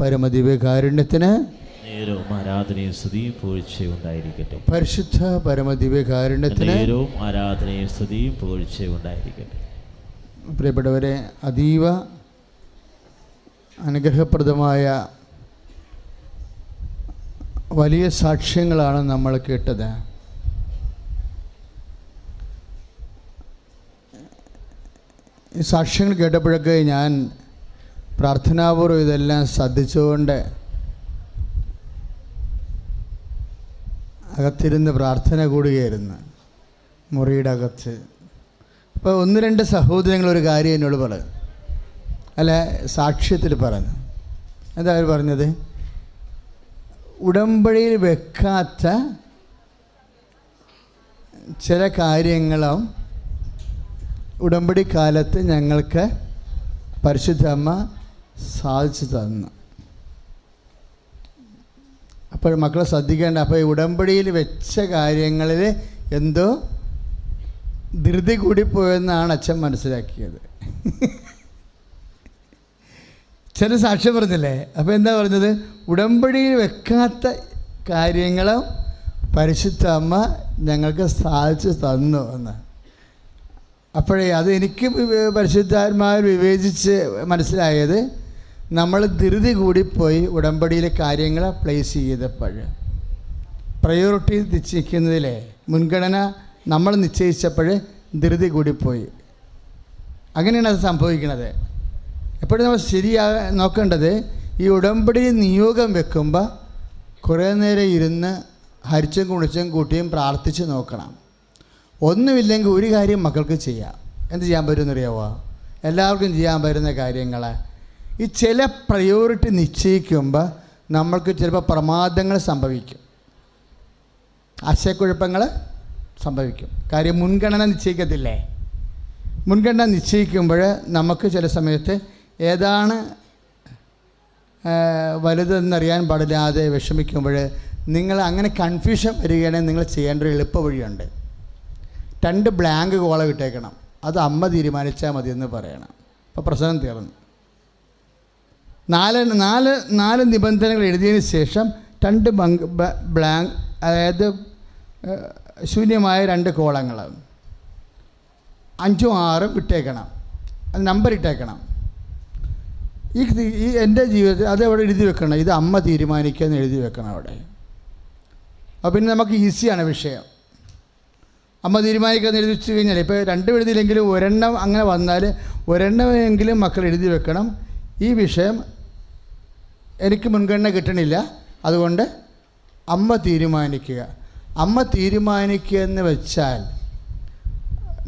പരമദിവ്യകാരുണ്യത്തിന് നേരവും ആരാധനയും സ്തുതിയും പുകഴ്ചയും ഉണ്ടായിരിക്കട്ടെ. പരിശുദ്ധ പരമദിവ്യകാരുണ്യത്തിന് നേരവും ആരാധനയും സ്തുതിയും പുകഴ്ചയും ഉണ്ടായിരിക്കട്ടെ. പ്രിയപ്പെട്ടവരെ, അതീവ അനുഗ്രഹപ്രദമായ വലിയ സാക്ഷ്യങ്ങളാണ് നമ്മൾ കേട്ടത്. ഈ സാക്ഷ്യങ്ങൾ കേട്ടപ്പോഴൊക്കെ ഞാൻ പ്രാർത്ഥനാപൂർവ്വം ഇതെല്ലാം ശ്രദ്ധിച്ചുകൊണ്ട് അകത്തിരുന്ന് പ്രാർത്ഥന കൂടുകയായിരുന്നു, മുറിയുടെ അകത്ത്. അപ്പോൾ ഒന്ന് രണ്ട് സഹോദരങ്ങളൊരു കാര്യം എന്നോട് പറഞ്ഞു, അല്ല സാക്ഷ്യത്തിൽ പറഞ്ഞു. എന്താ അവർ പറഞ്ഞത്? ഉടമ്പടിയിൽ വെക്കാത്ത ചില കാര്യങ്ങളും ഉടമ്പടി കാലത്ത് ഞങ്ങൾക്ക് പരിശുദ്ധ അമ്മ സാധിച്ചു തന്നു. അപ്പോൾ മക്കളെ ശ്രദ്ധിക്കേണ്ട. അപ്പോൾ ഈ ഉടമ്പടിയിൽ വെച്ച കാര്യങ്ങളിൽ എന്തോ ധൃതി കൂടിപ്പോയെന്നാണ് അച്ഛൻ മനസ്സിലാക്കിയത്. ചില സാക്ഷ്യം പറഞ്ഞില്ലേ? അപ്പോൾ എന്താ പറഞ്ഞത്? ഉടമ്പടിയിൽ വെക്കാത്ത കാര്യങ്ങളും പരിശുദ്ധ അമ്മ ഞങ്ങൾക്ക് സാധിച്ചു തന്നു എന്ന്. അപ്പോഴേ അത് എനിക്ക് പരിശുദ്ധാത്മാവിൽ വിവേചിച്ച് മനസ്സിലായത്, നമ്മൾ ധൃതി കൂടിപ്പോയി ഉടമ്പടിയിലെ കാര്യങ്ങൾ പ്ലേസ് ചെയ്തപ്പോൾ. പ്രയോറിറ്റി നിശ്ചയിക്കുന്നതിലെ മുൻഗണന നമ്മൾ നിശ്ചയിച്ചപ്പോൾ ധൃതി കൂടിപ്പോയി. അങ്ങനെയാണ് അത് സംഭവിക്കുന്നത്. എപ്പോഴും നമ്മൾ നോക്കേണ്ടത്, ഈ ഉടമ്പടി നിയോഗം വെക്കുമ്പോൾ കുറേ നേരം ഇരുന്ന് ഹരിച്ചും കുണിച്ചും കൂട്ടിയും പ്രാർത്ഥിച്ച് നോക്കണം. ഒന്നുമില്ലെങ്കിൽ ഒരു കാര്യം മക്കൾക്ക് ചെയ്യാം. എന്ത് ചെയ്യാൻ പറ്റുമെന്നറിയാവോ? എല്ലാവർക്കും ചെയ്യാൻ പറ്റുന്ന കാര്യങ്ങൾ. ഈ ചില പ്രയോറിറ്റി നിശ്ചയിക്കുമ്പോൾ നമ്മൾക്ക് ചിലപ്പോൾ പ്രമാദങ്ങൾ സംഭവിക്കും, ആശയക്കുഴപ്പങ്ങൾ സംഭവിക്കും. കാര്യം മുൻഗണന നിശ്ചയിക്കത്തില്ലേ? മുൻഗണന നിശ്ചയിക്കുമ്പോൾ നമുക്ക് ചില സമയത്ത് ഏതാണ് വലുതെന്നറിയാൻ പാടില്ലാതെ വിഷമിക്കുമ്പോൾ നിങ്ങൾ അങ്ങനെ കൺഫ്യൂഷൻ വരികയാണെങ്കിൽ നിങ്ങൾ ചെയ്യേണ്ട ഒരു എളുപ്പ വഴിയുണ്ട്. 2 ബ്ലാങ്ക് കോളം ഇട്ടേക്കണം. അത് അമ്മ തീരുമാനിച്ചാൽ മതി എന്ന് പറയണം. അപ്പോൾ പ്രശ്നം തീർന്നു. 4 നിബന്ധനകൾ എഴുതിയതിന് ശേഷം 2 ബ്ലാങ്ക്, അതായത് ശൂന്യമായ 2 കോളങ്ങൾ 5ഉം 6ഉം ഇട്ടേക്കണം. അത് നമ്പർ ഇട്ടേക്കണം. ഈ എൻ്റെ ജീവിതത്തിൽ അത് അവിടെ എഴുതി വെക്കണം. ഇത് അമ്മ തീരുമാനിക്കുക എന്ന് എഴുതി വെക്കണം അവിടെ. അപ്പോൾ പിന്നെ നമുക്ക് ഈസിയാണ് വിഷയം. അമ്മ തീരുമാനിക്കാമെന്ന് എഴുതി വെച്ച് കഴിഞ്ഞാൽ ഇപ്പോൾ 2 എഴുതിയില്ലെങ്കിലും 1 അങ്ങനെ വന്നാൽ 1 മക്കൾ എഴുതി വെക്കണം. ഈ വിഷയം എനിക്ക് മുൻഗണന കിട്ടണില്ല, അതുകൊണ്ട് അമ്മ തീരുമാനിക്കുക. അമ്മ തീരുമാനിക്കുക എന്ന് വെച്ചാൽ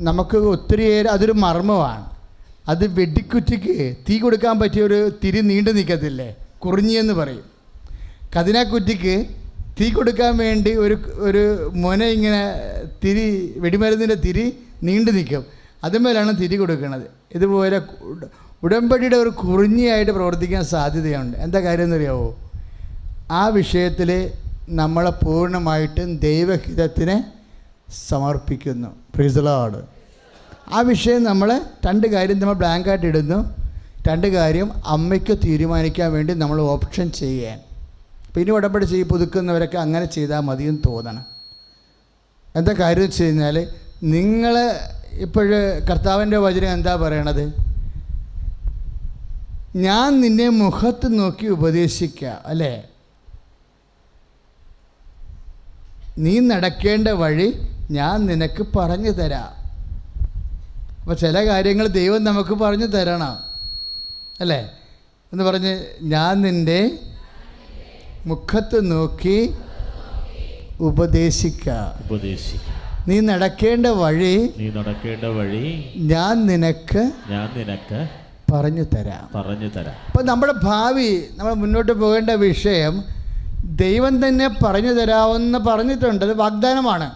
നമുക്ക് ഒത്തിരിയേറെ അതൊരു മർമ്മമാണ്. അത് വെടിക്കുറ്റിക്ക് തീ കൊടുക്കാൻ പറ്റിയൊരു തിരി നീണ്ടു നിൽക്കത്തില്ലേ, കുറിഞ്ഞിയെന്ന് പറയും. കതിനാക്കുറ്റിക്ക് തീ കൊടുക്കാൻ വേണ്ടി ഒരു മുന ഇങ്ങനെ തിരി, വെടിമരുന്നിൻ്റെ തിരി നീണ്ടു നിൽക്കും. അതുമേലാണ് തിരി കൊടുക്കുന്നത്. ഇതുപോലെ ഉടമ്പടിയുടെ ഒരു കുറിഞ്ഞിയായിട്ട് പ്രവർത്തിക്കാൻ സാധ്യതയുണ്ട്. എന്താ കാര്യം എന്നറിയാവോ? ആ വിഷയത്തിൽ നമ്മളെ പൂർണ്ണമായിട്ടും ദൈവഹിതത്തിന് സമർപ്പിക്കുന്നു. Price the Lord. ആ വിഷയം നമ്മൾ 2 കാര്യം നമ്മൾ ബ്ലാങ്കായിട്ട് ഇടുന്നു. 2 കാര്യം അമ്മയ്ക്ക് തീരുമാനിക്കാൻ വേണ്ടി നമ്മൾ ഓപ്ഷൻ ചെയ്യാൻ. പിന്നെ ഉടമ്പടി പുതുക്കുന്നവരൊക്കെ അങ്ങനെ ചെയ്താൽ മതിയെന്ന് തോന്നണം. എന്താ കാര്യം വെച്ച് കഴിഞ്ഞാൽ, നിങ്ങൾ ഇപ്പോൾ കർത്താവിൻ്റെ വചനം എന്താ പറയണത്? ഞാൻ നിന്നെ മുഖത്ത് നോക്കി ഉപദേശിക്കുക, അല്ലേ? നീ നടക്കേണ്ട വഴി ഞാൻ നിനക്ക് പറഞ്ഞു തരാം. അപ്പോൾ ചില കാര്യങ്ങൾ ദൈവം നമുക്ക് പറഞ്ഞു തരണം, അല്ലേ? എന്ന് പറഞ്ഞ് ഞാൻ നിൻ്റെ മുഖത്ത് നോക്കി ഉപദേശിക്കാം. നീ നടക്കേണ്ട വഴി ഞാൻ നിനക്ക് പറഞ്ഞു തരാം. അപ്പോൾ നമ്മുടെ ഭാവി, നമ്മൾ മുന്നോട്ട് പോകേണ്ട വിഷയം ദൈവം തന്നെ പറഞ്ഞു തരാമെന്ന് പറഞ്ഞിട്ടുണ്ട്. അത് വാഗ്ദാനമാണ്.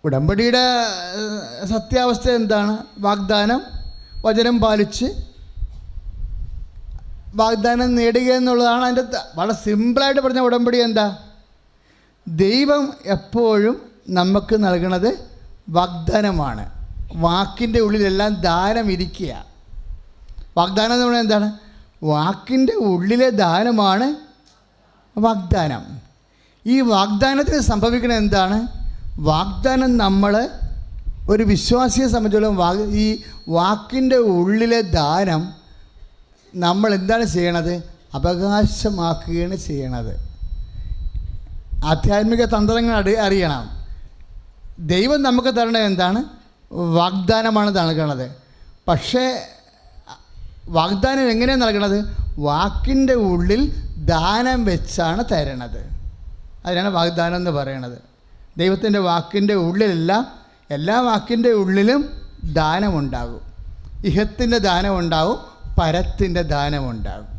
ഉടമ്പടിയുടെ സത്യാവസ്ഥ എന്താണ്? വാഗ്ദാനം, വചനം പാലിച്ച് വാഗ്ദാനം നേടുക എന്നുള്ളതാണ്. അതിൻ്റെ വളരെ സിമ്പിളായിട്ട് പറഞ്ഞ ഉടമ്പടി എന്താ? ദൈവം എപ്പോഴും നമുക്ക് നൽകുന്നത് വാഗ്ദാനമാണ്. വാക്കിൻ്റെ ഉള്ളിലെല്ലാം ദാനം ഇരിക്കുക. വാഗ്ദാനം എന്ന് പറഞ്ഞാൽ എന്താണ്? വാക്കിൻ്റെ ഉള്ളിലെ ദാനമാണ് വാഗ്ദാനം. ഈ വാഗ്ദാനത്തിന് സംഭവിക്കുന്നത് എന്താണ്? വാഗ്ദാനം നമ്മൾ ഒരു വിശ്വാസിയെ സംബന്ധിച്ചിടത്തോളം ഈ വാക്കിൻ്റെ ഉള്ളിലെ ദാനം നമ്മൾ എന്താണ് ചെയ്യണത്? അവകാശമാക്കുകയാണ് ചെയ്യണത്. ആധ്യാത്മിക തന്ത്രങ്ങൾ അറിയണം. ദൈവം നമുക്ക് തരണത് എന്താണ്? വാഗ്ദാനമാണ് നൽകണത്. പക്ഷേ വാഗ്ദാനം എങ്ങനെയാണ് നൽകണത്? വാക്കിൻ്റെ ഉള്ളിൽ ദാനം വെച്ചാണ് തരണത്. അതിനാണ് വാഗ്ദാനം എന്ന് പറയണത്. ദൈവത്തിൻ്റെ വാക്കിൻ്റെ ഉള്ളിലെല്ലാം, എല്ലാ വാക്കിൻ്റെ ഉള്ളിലും ദാനമുണ്ടാകും. ഇഹത്തിൻ്റെ ദാനമുണ്ടാകും, പരത്തിൻ്റെ ദാനമുണ്ടാകും.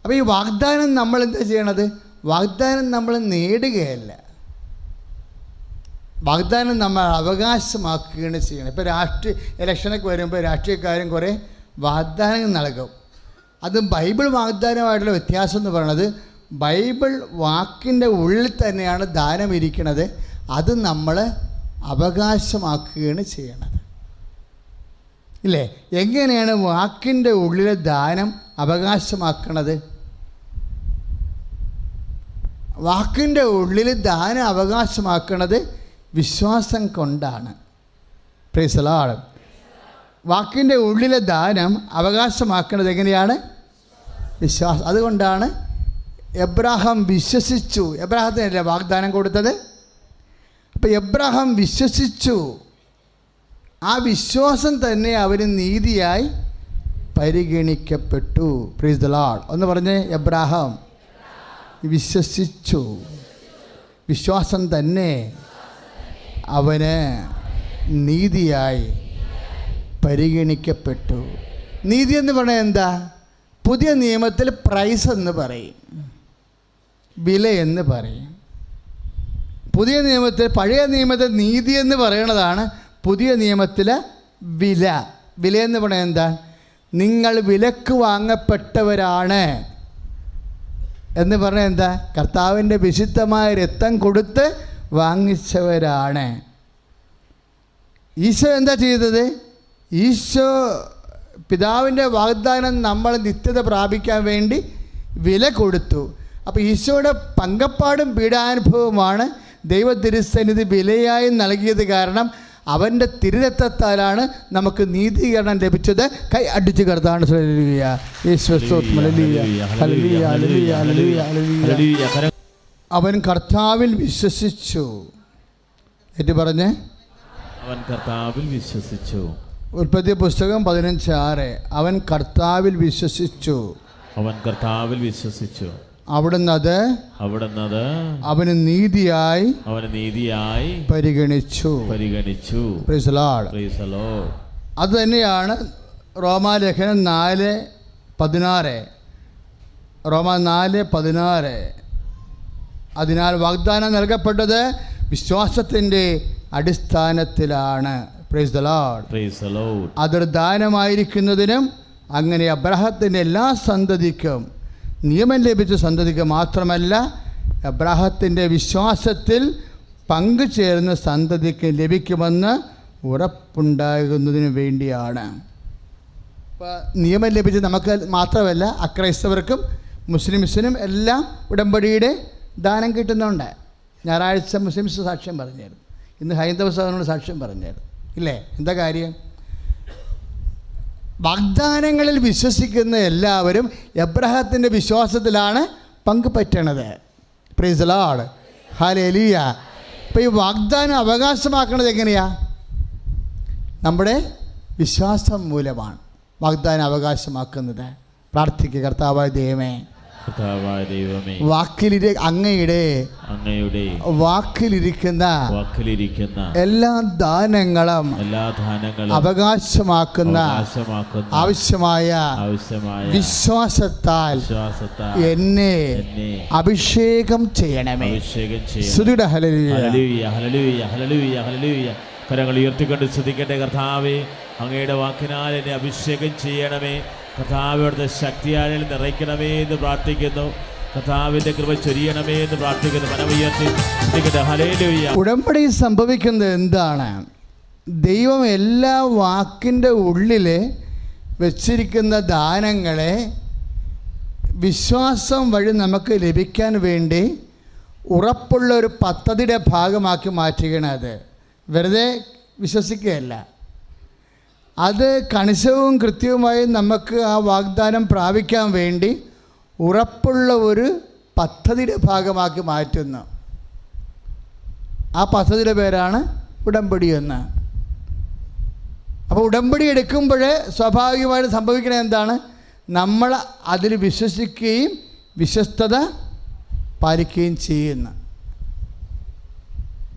അപ്പോൾ ഈ വാഗ്ദാനം നമ്മൾ എന്താ ചെയ്യണത്? വാഗ്ദാനം നമ്മൾ നേടുകയല്ല, വാഗ്ദാനം നമ്മൾ അവകാശമാക്കുകയാണ് ചെയ്യണം. ഇപ്പോൾ ഇലക്ഷനൊക്കെ വരുമ്പോൾ രാഷ്ട്രീയക്കാരും കുറേ വാഗ്ദാനങ്ങൾ നൽകും. അത് ബൈബിൾ വാഗ്ദാനമായിട്ടുള്ള വ്യത്യാസം എന്ന് പറയുന്നത്, ബൈബിൾ വാക്കിൻ്റെ ഉള്ളിൽ തന്നെയാണ് ദാനം ഇരിക്കുന്നത്. അത് നമ്മൾ അവകാശമാക്കുകയാണ് ചെയ്യണത്. ഇല്ലേ? എങ്ങനെയാണ് വാക്കിൻ്റെ ഉള്ളിലെ ദാനം അവകാശമാക്കണത്? വാക്കിൻ്റെ ഉള്ളിൽ ദാനം അവകാശമാക്കണത് വിശ്വാസം കൊണ്ടാണ്. Price the Lord. വാക്കിൻ്റെ ഉള്ളിലെ ദാനം അവകാശമാക്കുന്നത് എങ്ങനെയാണ്? വിശ്വാസം. അതുകൊണ്ടാണ് എബ്രാഹാം വിശ്വസിച്ചു. എബ്രാഹത്തിനല്ലേ വാഗ്ദാനം കൊടുത്തത്? അപ്പോൾ എബ്രാഹാം വിശ്വസിച്ചു. ആ വിശ്വാസം തന്നെ അവന് നീതിയായി പരിഗണിക്കപ്പെട്ടു. Praise the Lord. ഒന്ന് പറഞ്ഞേ, എബ്രാഹാം വിശ്വസിച്ചു. വിശ്വാസം തന്നെ അവന് നീതിയായി പരിഗണിക്കപ്പെട്ടു. നീതി എന്ന് പറഞ്ഞാൽ എന്താ? പുതിയ നിയമത്തിൽ പ്രൈസ് എന്ന് പറയും, വില എന്ന് പറയും. പുതിയ നിയമത്തിൽ, പഴയ നിയമത്തിൽ നീതി എന്ന് പറയണതാണ് പുതിയ നിയമത്തിലെ വില. വില എന്ന് പറഞ്ഞാൽ എന്താ? നിങ്ങൾ വിലക്ക് വാങ്ങപ്പെട്ടവരാണ് എന്ന് പറഞ്ഞാൽ എന്താ? കർത്താവിൻ്റെ വിശുദ്ധമായ രക്തം കൊടുത്ത് വാങ്ങിച്ചവരാണ്. ഈശോ എന്താ ചെയ്തത്? ഈശോ പിതാവിൻ്റെ വാഗ്ദാനം നമ്മൾ നിത്യത പ്രാപിക്കാൻ വേണ്ടി വില കൊടുത്തു. അപ്പോൾ ഈശോയുടെ പങ്കപ്പാടും പീഡാനുഭവമാണ് ദൈവ തിരുസന്നിധി വിലയായി നൽകിയത്. കാരണം അവൻ്റെ തിരുരക്തത്താലാണ് നമുക്ക് നീതീകരണം ലഭിച്ചത്. കൈ അടിച്ച് കർത്താവാണ്. അവൻ കർത്താവിൽ വിശ്വസിച്ചു. ഏറ്റു പറഞ്ഞേ, അവൻ കർത്താവിൽ വിശ്വസിച്ചു. ഉൽപ്പത്തി പുസ്തകം 15:6. അവൻ കർത്താവിൽ വിശ്വസിച്ചു. അവൻ കർത്താവിൽ വിശ്വസിച്ചു. അവിടുന്ന് അത് അവന് നീതിയായി പരിഗണിച്ചു. Price the Lord. അത് തന്നെയാണ് റോമാലേഖനം 4:16. റോമ 4:16. അതിനാൽ വാഗ്ദാനം നൽകപ്പെട്ടത് വിശ്വാസത്തിൻ്റെ അടിസ്ഥാനത്തിലാണ്. Price the Lord. അതൊരു ദാനമായിരിക്കുന്നതിനും അങ്ങനെ അബ്രാഹത്തിൻ്റെ എല്ലാ സന്തതിക്കും, നിയമം ലഭിച്ച സന്തതിക്ക് മാത്രമല്ല, അബ്രാഹത്തിൻ്റെ വിശ്വാസത്തിൽ പങ്കുചേരുന്ന സന്തതിക്ക് ലഭിക്കുമെന്ന് ഉറപ്പുണ്ടാകുന്നതിന് വേണ്ടിയാണ്. ഇപ്പോൾ നിയമം ലഭിച്ച് നമുക്ക് മാത്രമല്ല, അക്രൈസ്തവർക്കും മുസ്ലിംസിനും എല്ലാം ഉടമ്പടിയുടെ ദാനം കിട്ടുന്നുണ്ട്. ഞായറാഴ്ച മുസ്ലിംസ് സാക്ഷ്യം പറഞ്ഞായിരുന്നു, ഇന്ന് ഹൈന്ദവ സഹോദരനോട് സാക്ഷ്യം പറഞ്ഞായിരുന്നു. ഇല്ലേ? എന്താ കാര്യം? വാഗ്ദാനങ്ങളിൽ വിശ്വസിക്കുന്ന എല്ലാവരും എബ്രാഹത്തിൻ്റെ വിശ്വാസത്തിലാണ് പങ്കുപറ്റണത്. Praise the Lord. ഹല്ലേലൂയ. ഇപ്പോൾ ഈ വാഗ്ദാനം അവകാശമാക്കുന്നത് എങ്ങനെയാണ്? നമ്മുടെ വിശ്വാസം മൂലമാണ് വാഗ്ദാനം അവകാശമാക്കുന്നത്. പ്രാർത്ഥിക്കുക. കർത്താവായ ദൈവമേ, അങ്ങയുടെ വാക്കിലിരിക്കുന്ന എല്ലാ ദാനങ്ങളും അവകാശമാക്കുന്ന ആവശ്യമായ വിശ്വാസത്താൽ എന്നെ അഭിഷേകം ചെയ്യണമേ. സ്തുതിയുടെ ഹല്ലേലൂയ. കരങ്ങൾ ഉയർത്തിക്കൊണ്ട് സ്തുതിക്കട്ടെ. കർത്താവേ, അങ്ങയുടെ വാക്കിനാൽ എന്നെ അഭിഷേകം ചെയ്യണമേ. കർത്താവിന്റെ ശക്തിയാൽ നിറയ്ക്കണമേ എന്ന് പ്രാർത്ഥിക്കുന്നു. കർത്താവിന്റെ കൃപ ചൊരിയണമേ എന്ന് പ്രാർത്ഥിക്കുന്നു. മനമുയർത്തി സ്തുതിക്കട്ടെ. ഹല്ലേലൂയ. ഉടമ്പടി സംഭവിക്കുന്നത് എന്താണ്? ദൈവം എല്ലാ വാക്കിൻ്റെ ഉള്ളിൽ വെച്ചിരിക്കുന്ന ദാനങ്ങളെ വിശ്വാസം വഴി നമുക്ക് ലഭിക്കാൻ വേണ്ടി ഉറപ്പുള്ള ഒരു പദ്ധതിയുടെ ഭാഗമാക്കി മാറ്റുകയാണ്. അത് വെറുതെ വിശ്വസിക്കുകയല്ല, അത് കണിശവും കൃത്യവുമായി നമുക്ക് ആ വാഗ്ദാനം പ്രാപിക്കാൻ വേണ്ടി ഉറപ്പുള്ള ഒരു പദ്ധതിയുടെ ഭാഗമാക്കി മാറ്റുന്നു. ആ പദ്ധതിയുടെ പേരാണ് ഉടമ്പടി എന്ന്. അപ്പോൾ ഉടമ്പടി എടുക്കുമ്പോൾ സ്വാഭാവികമായിട്ട് സംഭവിക്കുന്നത് എന്താണ്? നമ്മൾ അതിൽ വിശ്വസിക്കുകയും വിശ്വസ്തത പാലിക്കുകയും ചെയ്യുന്നു.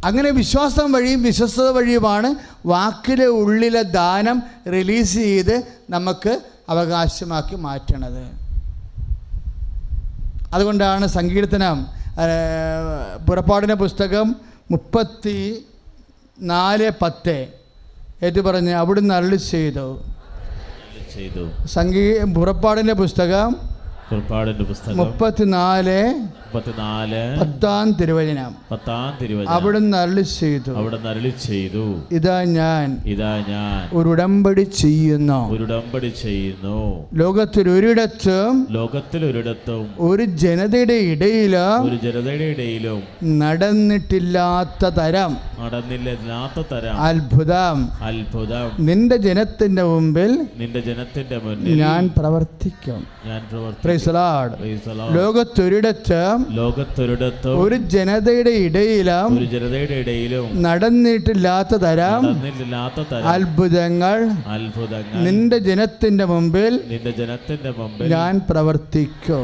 അങ്ങനെ വിശ്വാസം വഴിയും വിശ്വസ്തത വഴിയുമാണ് വാക്കിലെ ഉള്ളിലെ ദാനം റിലീസ് ചെയ്ത് നമുക്ക് അവകാശമാക്കി മാറ്റണത്. അതുകൊണ്ടാണ് സങ്കീർത്തനം പുറപ്പാടിൻ്റെ പുസ്തകം 34:10 ഏറ്റുപറഞ്ഞ് അവിടുന്ന് അരുളി ചെയ്തു. പുറപ്പാടിൻ്റെ പുസ്തകം 34:10 തിരുവചനം. അവിടുന്ന് അരുളി ചെയ്തു, ഇതാ ഞാൻ ഒരു ഉടമ്പടി ചെയ്യുന്നു. ലോകത്തിലൊരിടത്തും ഒരു ജനതയുടെ ഇടയിലും നടന്നിട്ടില്ലാത്ത തരം അത്ഭുതം നിന്റെ ജനത്തിന്റെ മുമ്പിൽ ഞാൻ പ്രവർത്തിക്കും. ലോകത്തൊരിടത്തും ഒരു ജനതയുടെ ഇടയിലും നടന്നിട്ടില്ലാത്ത തരം അത്ഭുതങ്ങൾ നിന്റെ ജനത്തിന്റെ മുമ്പിൽ ഞാൻ പ്രവർത്തിക്കും.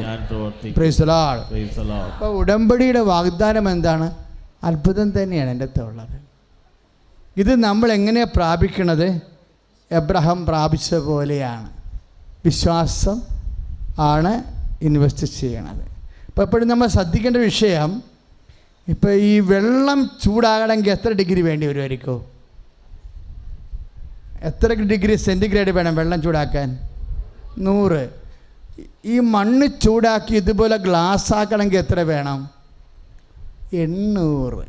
അപ്പോൾ ഉടമ്പടിയുടെ വാഗ്ദാനം എന്താണ്? അത്ഭുതം തന്നെയാണ് എൻ്റെ അടുത്ത് ഉള്ളത്. ഇത് നമ്മൾ എങ്ങനെയാണ് പ്രാപിക്കണത്? എബ്രഹാം പ്രാപിച്ച പോലെയാണ്. വിശ്വാസം ആണ് ഇൻവെസ്റ്റ് ചെയ്യണത്. അപ്പോൾ എപ്പോഴും നമ്മൾ ശ്രദ്ധിക്കേണ്ട വിഷയം, ഇപ്പോൾ ഈ വെള്ളം ചൂടാകണമെങ്കിൽ എത്ര ഡിഗ്രി വേണ്ടി വരുമായിരിക്കും? എത്ര ഡിഗ്രി സെൻറ്റിഗ്രേഡ് വേണം വെള്ളം ചൂടാക്കാൻ? 100. ഈ മണ്ണ് ചൂടാക്കി ഇതുപോലെ ഗ്ലാസ് ആക്കണമെങ്കിൽ എത്ര വേണം? 800.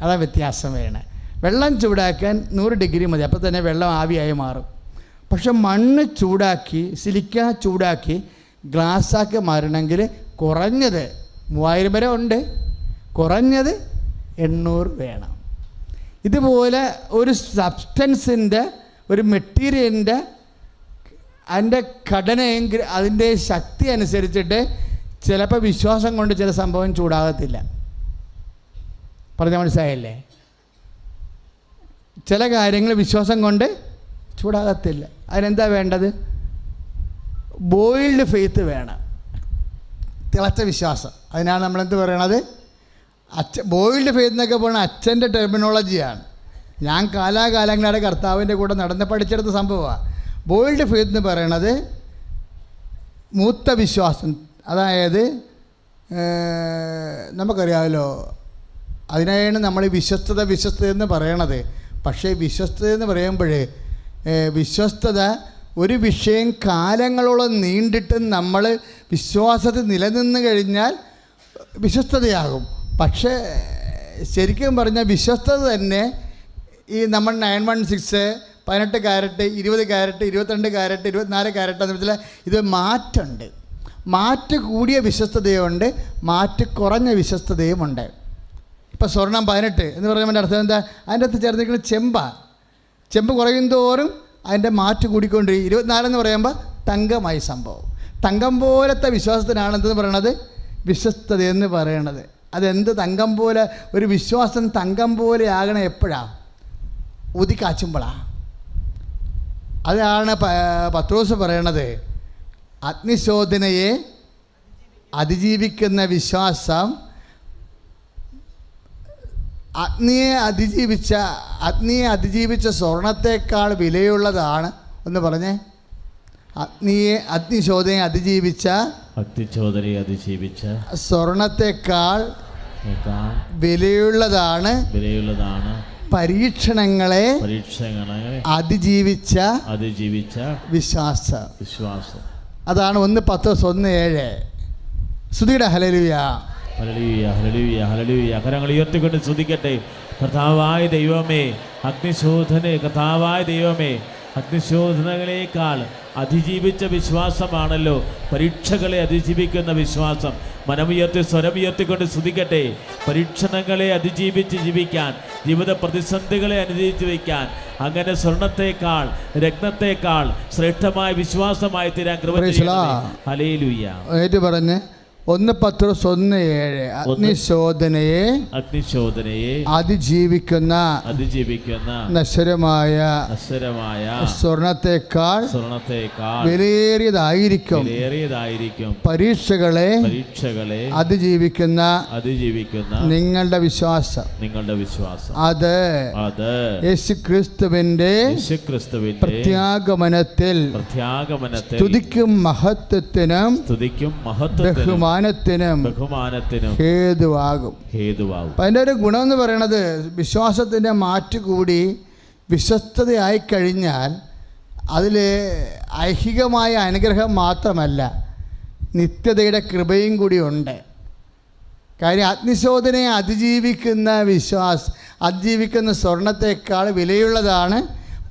അതാ വ്യത്യാസം വേണേ. വെള്ളം ചൂടാക്കാൻ 100 ഡിഗ്രി മതി, അപ്പോൾ തന്നെ വെള്ളം ആവിയായി മാറും. പക്ഷെ മണ്ണ് ചൂടാക്കി, സിലിക്ക ചൂടാക്കി ഗ്ലാസ്സാക്കി മാറണമെങ്കിൽ കുറഞ്ഞത് 3000 വരെ ഉണ്ട്, കുറഞ്ഞത് 800 വേണം. ഇതുപോലെ ഒരു സബ്സ്റ്റൻസിൻ്റെ, ഒരു മെറ്റീരിയലിൻ്റെ അതിൻ്റെ ഘടനയും അതിൻ്റെ ശക്തി അനുസരിച്ചിട്ട് ചിലപ്പോൾ വിശ്വാസം കൊണ്ട് ചില സംഭവം ചൂടാകത്തില്ല. പറഞ്ഞാൽ മനസ്സിലായില്ലേ? ചില കാര്യങ്ങൾ വിശ്വാസം കൊണ്ട് ചൂടാകത്തില്ല. അതിനെന്താ വേണ്ടത്? ബോയിൽഡ് ഫെയ്ത്ത് വേണം, തിളച്ച വിശ്വാസം. അതിനാണ് നമ്മളെന്ത് പറയണത്? ബോയിൽഡ് ഫെയ്ത്ത് എന്നൊക്കെ പറയുന്നത് അച്ഛൻ്റെ ടെർമിനോളജിയാണ്. ഞാൻ കാലാകാലങ്ങളുടെ കർത്താവിൻ്റെ കൂടെ നടന്ന് പഠിച്ചെടുത്ത സംഭവമാണ്. ബോയിൽഡ് ഫെയ്ത്ത് എന്ന് പറയണത് മൂത്ത വിശ്വാസം. അതായത് നമുക്കറിയാമല്ലോ, അതിനാണ് നമ്മൾ വിശ്വസ്തത എന്ന് പറയണത്. പക്ഷേ വിശ്വസ്തത എന്ന് പറയുമ്പോൾ വിശ്വസ്തത ഒരു വിഷയം കാലങ്ങളോളം നീണ്ടിട്ട് നമ്മൾ വിശ്വാസത്തിൽ നിലനിന്ന് കഴിഞ്ഞാൽ വിശ്വസ്തതയാകും. പക്ഷേ ശരിക്കും പറഞ്ഞാൽ വിശ്വസ്തത തന്നെ ഈ നമ്മൾ 916, 18 കാരറ്റ്, 20 കാരറ്റ്, 22 കാരറ്റ്, 24 കാരറ്റ് എന്ന് വെച്ചാൽ ഇത് മാറ്റുണ്ട്. മാറ്റ് കൂടിയ വിശ്വസ്തതയുണ്ട്, മാറ്റ് കുറഞ്ഞ വിശ്വസ്തതയുമുണ്ട്. ഇപ്പോൾ സ്വർണം 18 എന്ന് പറയുമ്പോൾ അർത്ഥം എന്താ? അതിൻ്റെ അകത്ത് ചേർന്നിരിക്കുന്ന ചെമ്പ് കുറയും തോറും അതിൻ്റെ മാറ്റ് കൂടിക്കൊണ്ടിരിക്കും. 24 എന്ന് പറയുമ്പോൾ തങ്കമായി സംഭവം. തങ്കം പോലത്തെ വിശ്വാസത്തിനാണ് എന്തെന്ന് പറയണത്? വിശ്വസ്തതയെന്ന് പറയണത്. അതെന്ത് തങ്കം പോലെ? ഒരു വിശ്വാസം തങ്കം പോലെ ആകണം എപ്പോഴാണ്? ഊതിക്കാച്ചുമ്പോഴാണ്. അതാണ് പത്രോസ് പറയണത്, അഗ്നിശോധനയെ അതിജീവിക്കുന്ന വിശ്വാസം അഗ്നിയെ അതിജീവിച്ച സ്വർണത്തേക്കാൾ വിലയുള്ളതാണ്. ഒന്ന് പറഞ്ഞേ. അഗ്നിശോധനയെ അതിജീവിച്ച സ്വർണത്തേക്കാൾ വിലയുള്ളതാണ് പരീക്ഷണങ്ങളെ അതിജീവിച്ച വിശ്വാസം. അതാണ് 1:10-1:7. സ്തുതിയുടെ ഹല്ലേലൂയ. Hallelujah, hallelujah, hallelujah. കരങ്ങൾ ഉയർത്തിക്കൊണ്ട് സ്തുതിക്കട്ടെ. കർത്താവായ ദൈവമേ, കർത്താവായ ദൈവമേ, അഗ്നിശോധനകളേക്കാൾ അതിജീവിച്ച വിശ്വാസമാണല്ലോ പരീക്ഷകളെ അതിജീവിക്കുന്ന വിശ്വാസം. മനമുയർത്തി സ്വരമുയർത്തിക്കൊണ്ട് സ്തുതിക്കട്ടെ. പരീക്ഷണങ്ങളെ അതിജീവിച്ച് ജീവിക്കാൻ, ജീവിത പ്രതിസന്ധികളെ അതിജീവിക്കാൻ, അങ്ങനെ സ്വർണത്തേക്കാൾ രത്നത്തേക്കാൾ ശ്രേഷ്ഠമായ വിശ്വാസമായി തീരാൻ കൃപ ചെയ്യണമേ. ഹല്ലേലൂയ. ഏറ്റു പറഞ്ഞ് 1 പത്രോസ് 1:7 അഗ്നിശോധനയെ അതിജീവിക്കുന്ന നശ്വരമായ സ്വർണത്തേക്കാൾ വിലയേറിയതായിരിക്കും പരീക്ഷകളെ അതിജീവിക്കുന്ന നിങ്ങളുടെ വിശ്വാസം. അത് യേശുക്രിസ്തുവിന്റെ പ്രത്യാഗമനത്തിൽ സ്തുതിക്കും മഹത്വത്തിനും ബഹുമാനത്തിനും ഹേതുവാകും. അതിൻ്റെ ഒരു ഗുണം എന്ന് പറയുന്നത് വിശ്വാസത്തിൻ്റെ മാറ്റുകൂടി വിശ്വസ്തതയായി കഴിഞ്ഞാൽ അതിൽ ഐഹികമായ അനുഗ്രഹം മാത്രമല്ല, നിത്യതയുടെ കൃപയും കൂടി ഉണ്ട്. കാര്യം അഗ്നിശോധനയെ അതിജീവിക്കുന്ന സ്വർണത്തേക്കാൾ വിലയുള്ളതാണ്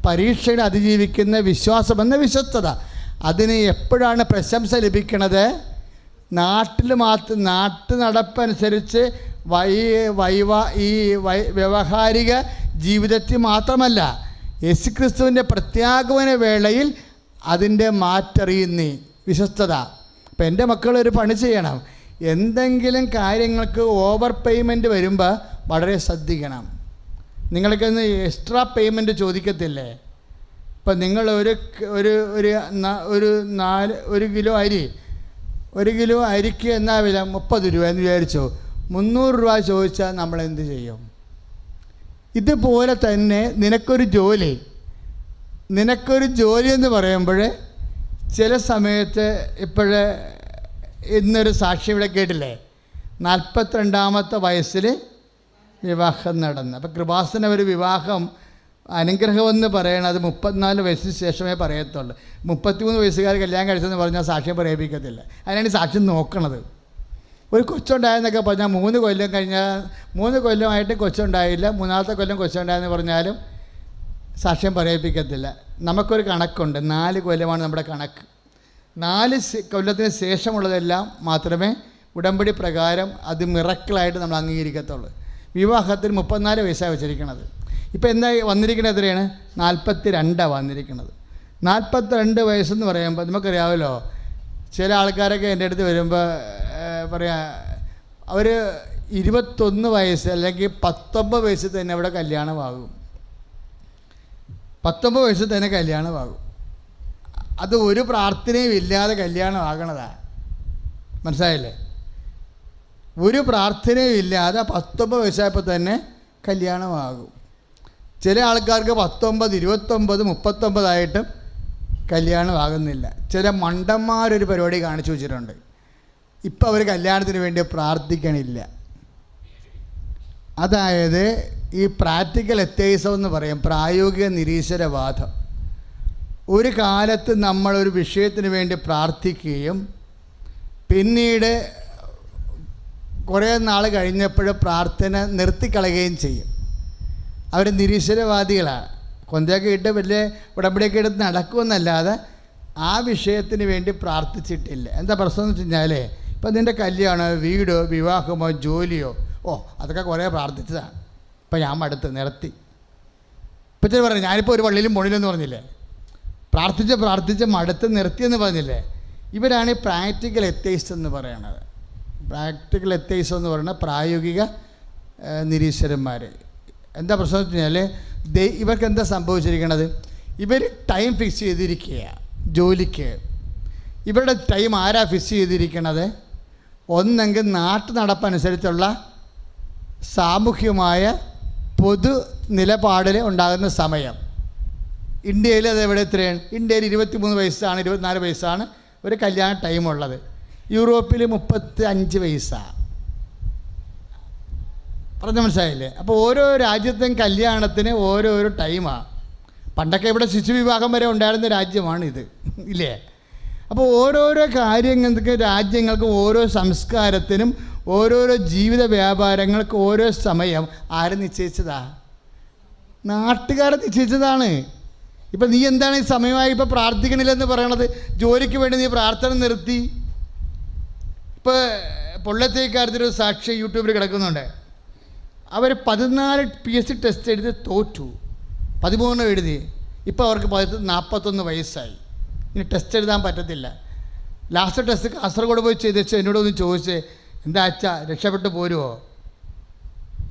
പരീക്ഷയുടെ അതിജീവിക്കുന്ന വിശ്വാസം എന്ന വിശ്വസ്തത. അതിന് എപ്പോഴാണ് പ്രശംസ ലഭിക്കുന്നത്? നാട്ടു നടപ്പനുസരിച്ച് വ്യവഹാരിക ജീവിതത്തിൽ മാത്രമല്ല, യേശുക്രിസ്തുവിൻ്റെ പ്രത്യാഗമന വേളയിൽ അതിൻ്റെ മാറ്ററിയുന്നേ വിശ്വസ്തത. അപ്പം എൻ്റെ മക്കളൊരു പണി ചെയ്യണം. എന്തെങ്കിലും കാര്യങ്ങൾക്ക് ഓവർ പേയ്മെൻറ്റ് വരുമ്പോൾ വളരെ ശ്രദ്ധിക്കണം. നിങ്ങൾക്കൊന്ന് എക്സ്ട്രാ പേയ്മെൻറ്റ് ചോദിക്കത്തില്ലേ? ഇപ്പം നിങ്ങൾ ഒരു കിലോ അരിക്ക് എന്നാ വില 30 രൂപ എന്ന് വിചാരിച്ചോ, 300 രൂപ ചോദിച്ചാൽ നമ്മളെന്ത് ചെയ്യും? ഇതുപോലെ തന്നെ നിനക്കൊരു ജോലി എന്ന് പറയുമ്പോൾ ചില സമയത്ത് ഇന്നൊരു സാക്ഷി ഇവിടെ കേട്ടില്ലേ, 42-ാമത്തെ വയസ്സിൽ വിവാഹം നടന്നു. അപ്പോൾ കൃപാസന ഒരു വിവാഹം അനുഗ്രഹമെന്ന് പറയണത് 34 വയസ്സിന് ശേഷമേ പറയത്തുള്ളൂ. 33 വയസ്സുകാർ കല്യാണം കഴിച്ചതെന്ന് പറഞ്ഞാൽ സാക്ഷ്യം പറയിപ്പിക്കത്തില്ല. അതിനാണ് സാക്ഷ്യം നോക്കണത്. ഒരു കൊച്ചുണ്ടായെന്നൊക്കെ പറഞ്ഞാൽ 3 കൊല്ലമായിട്ട് കൊച്ചുണ്ടായില്ല, 3-ാമത്തെ കൊല്ലം കൊച്ചുണ്ടായെന്ന് പറഞ്ഞാലും സാക്ഷ്യം പറയിപ്പിക്കത്തില്ല. നമുക്കൊരു കണക്കുണ്ട്, 4 കൊല്ലമാണ് നമ്മുടെ കണക്ക്. 4 കൊല്ലത്തിന് ശേഷമുള്ളതെല്ലാം മാത്രമേ ഉടമ്പടി പ്രകാരം അത് മിറക്കിളായിട്ട് നമ്മൾ അംഗീകരിക്കത്തുള്ളൂ. വിവാഹത്തിന് 34 വയസ്സാണ് വെച്ചിരിക്കുന്നത്. ഇപ്പോൾ എന്താ വന്നിരിക്കുന്നത്? എത്രയാണ്? 42 വന്നിരിക്കുന്നത്. 42 വയസ്സെന്ന് പറയുമ്പോൾ നമുക്കറിയാമല്ലോ, ചില ആൾക്കാരൊക്കെ എൻ്റെ അടുത്ത് വരുമ്പോൾ അവർ 21 വയസ്സ് അല്ലെങ്കിൽ 19 വയസ്സിൽ തന്നെ അവിടെ കല്യാണമാകും. 19 വയസ്സിൽ തന്നെ കല്യാണമാകും. അത് ഒരു പ്രാർത്ഥനയും ഇല്ലാതെ കല്യാണമാകണതാണ്. മനസ്സിലായില്ലേ? ഒരു പ്രാർത്ഥനയും ഇല്ലാതെ 19 വയസ്സായപ്പോൾ തന്നെ കല്യാണമാകും. ചില ആൾക്കാർക്ക് 19, 29, 39 കല്യാണമാകുന്നില്ല. ചില മണ്ടന്മാരൊരു പരിപാടി കാണിച്ചു വെച്ചിട്ടുണ്ട്. ഇപ്പം അവർ കല്യാണത്തിന് വേണ്ടി പ്രാർത്ഥിക്കണില്ല. അതായത് ഈ പ്രാക്ടിക്കൽ എത്തീസം എന്ന് പറയും, പ്രായോഗിക നിരീശ്വരവാദം. ഒരു കാലത്ത് നമ്മളൊരു വിഷയത്തിന് വേണ്ടി പ്രാർത്ഥിക്കുകയും പിന്നീട് കുറേ നാൾ കഴിഞ്ഞപ്പോൾ പ്രാർത്ഥന നിർത്തിക്കളയുകയും ചെയ്യും. അവർ നിരീശ്വരവാദികളാണ്. കൊന്തയൊക്കെ ഇട്ട് വലിയ ഉടമ്പടിയൊക്കെ എടുത്ത് നടക്കുമെന്നല്ലാതെ ആ വിഷയത്തിന് വേണ്ടി പ്രാർത്ഥിച്ചിട്ടില്ല. എന്താ പ്രശ്നം എന്ന് വെച്ച് കഴിഞ്ഞാൽ, ഇപ്പം നിൻ്റെ കല്യാണമോ വീടോ വിവാഹമോ ജോലിയോ അതൊക്കെ കുറേ പ്രാർത്ഥിച്ചതാണ്, ഇപ്പം ഞാൻ നിർത്തി. ഇപ്പം ചില പറഞ്ഞു ഞാനിപ്പോൾ ഒരു പള്ളിയിലും പോണില്ലെന്ന് പറഞ്ഞില്ലേ, പ്രാർത്ഥിച്ച് മടുത്ത് നിർത്തിയെന്ന് പറഞ്ഞില്ലേ. ഇവരാണ് ഈ പ്രാക്ടിക്കൽ എത്തീസ്റ്റ് എന്ന് പറയണത്. പ്രാക്ടിക്കൽ എത്തീസം എന്ന് പറയുന്നത് പ്രായോഗിക നിരീശ്വരന്മാർ. എന്താ പ്രശ്നം എന്ന് വെച്ച് കഴിഞ്ഞാൽ, ഇവർക്ക് എന്താ സംഭവിച്ചിരിക്കണത്? ഇവർ ടൈം ഫിക്സ് ചെയ്തിരിക്കുക ജോലിക്ക്. ഇവരുടെ ടൈം ആരാ ഫിക്സ് ചെയ്തിരിക്കണത്? ഒന്നെങ്കിൽ നാട്ടു നടപ്പനുസരിച്ചുള്ള സാമൂഹ്യമായ പൊതു നിലപാടിൽ ഉണ്ടാകുന്ന സമയം. ഇന്ത്യയിൽ അത് എവിടെ എത്രയാണ്? ഇന്ത്യയിൽ 23 വയസ്സാണ്, 24 വയസ്സാണ് ഒരു കല്യാണ ടൈമുള്ളത്. യൂറോപ്പിൽ 35 വയസ്സാണ്. പറഞ്ഞ മനസ്സിലായില്ലേ? അപ്പോൾ ഓരോ രാജ്യത്തെയും കല്യാണത്തിന് ഓരോരോ ടൈമാണ്. പണ്ടൊക്കെ ഇവിടെ ശിശുവിവാഹം വരെ ഉണ്ടായിരുന്ന രാജ്യമാണിത്, ഇല്ലേ? അപ്പോൾ ഓരോരോ കാര്യങ്ങൾക്ക് രാജ്യങ്ങൾക്ക് ഓരോ സംസ്കാരത്തിനും ഓരോരോ ജീവിത വ്യാപാരങ്ങൾക്ക് ഓരോ സമയം ആര് നിശ്ചയിച്ചതാ? നാട്ടുകാരെ നിശ്ചയിച്ചതാണ്. ഇപ്പം നീ എന്താണ് ഈ സമയമായി ഇപ്പോൾ പ്രാർത്ഥിക്കണില്ലെന്ന് പറയണത്? ജോലിക്ക് വേണ്ടി നീ പ്രാർത്ഥന നിർത്തി. ഇപ്പോൾ പൊള്ളത്തേക്കാരത്തൊരു സാക്ഷി യൂട്യൂബിൽ കിടക്കുന്നുണ്ട്. അവർ 14 PSC ടെസ്റ്റ് എഴുതി തോറ്റു, 13 എഴുതി. ഇപ്പോൾ അവർക്ക് 41 വയസ്സായി. ഇനി ടെസ്റ്റ് എഴുതാൻ പറ്റത്തില്ല. ലാസ്റ്റ് ടെസ്റ്റ് കാസർഗോഡ് പോയി ചെയ്ത് വെച്ചാൽ എന്നോടൊന്ന് ചോദിച്ചേ, എന്താ അച്ഛാ രക്ഷപ്പെട്ട് പോരുമോ?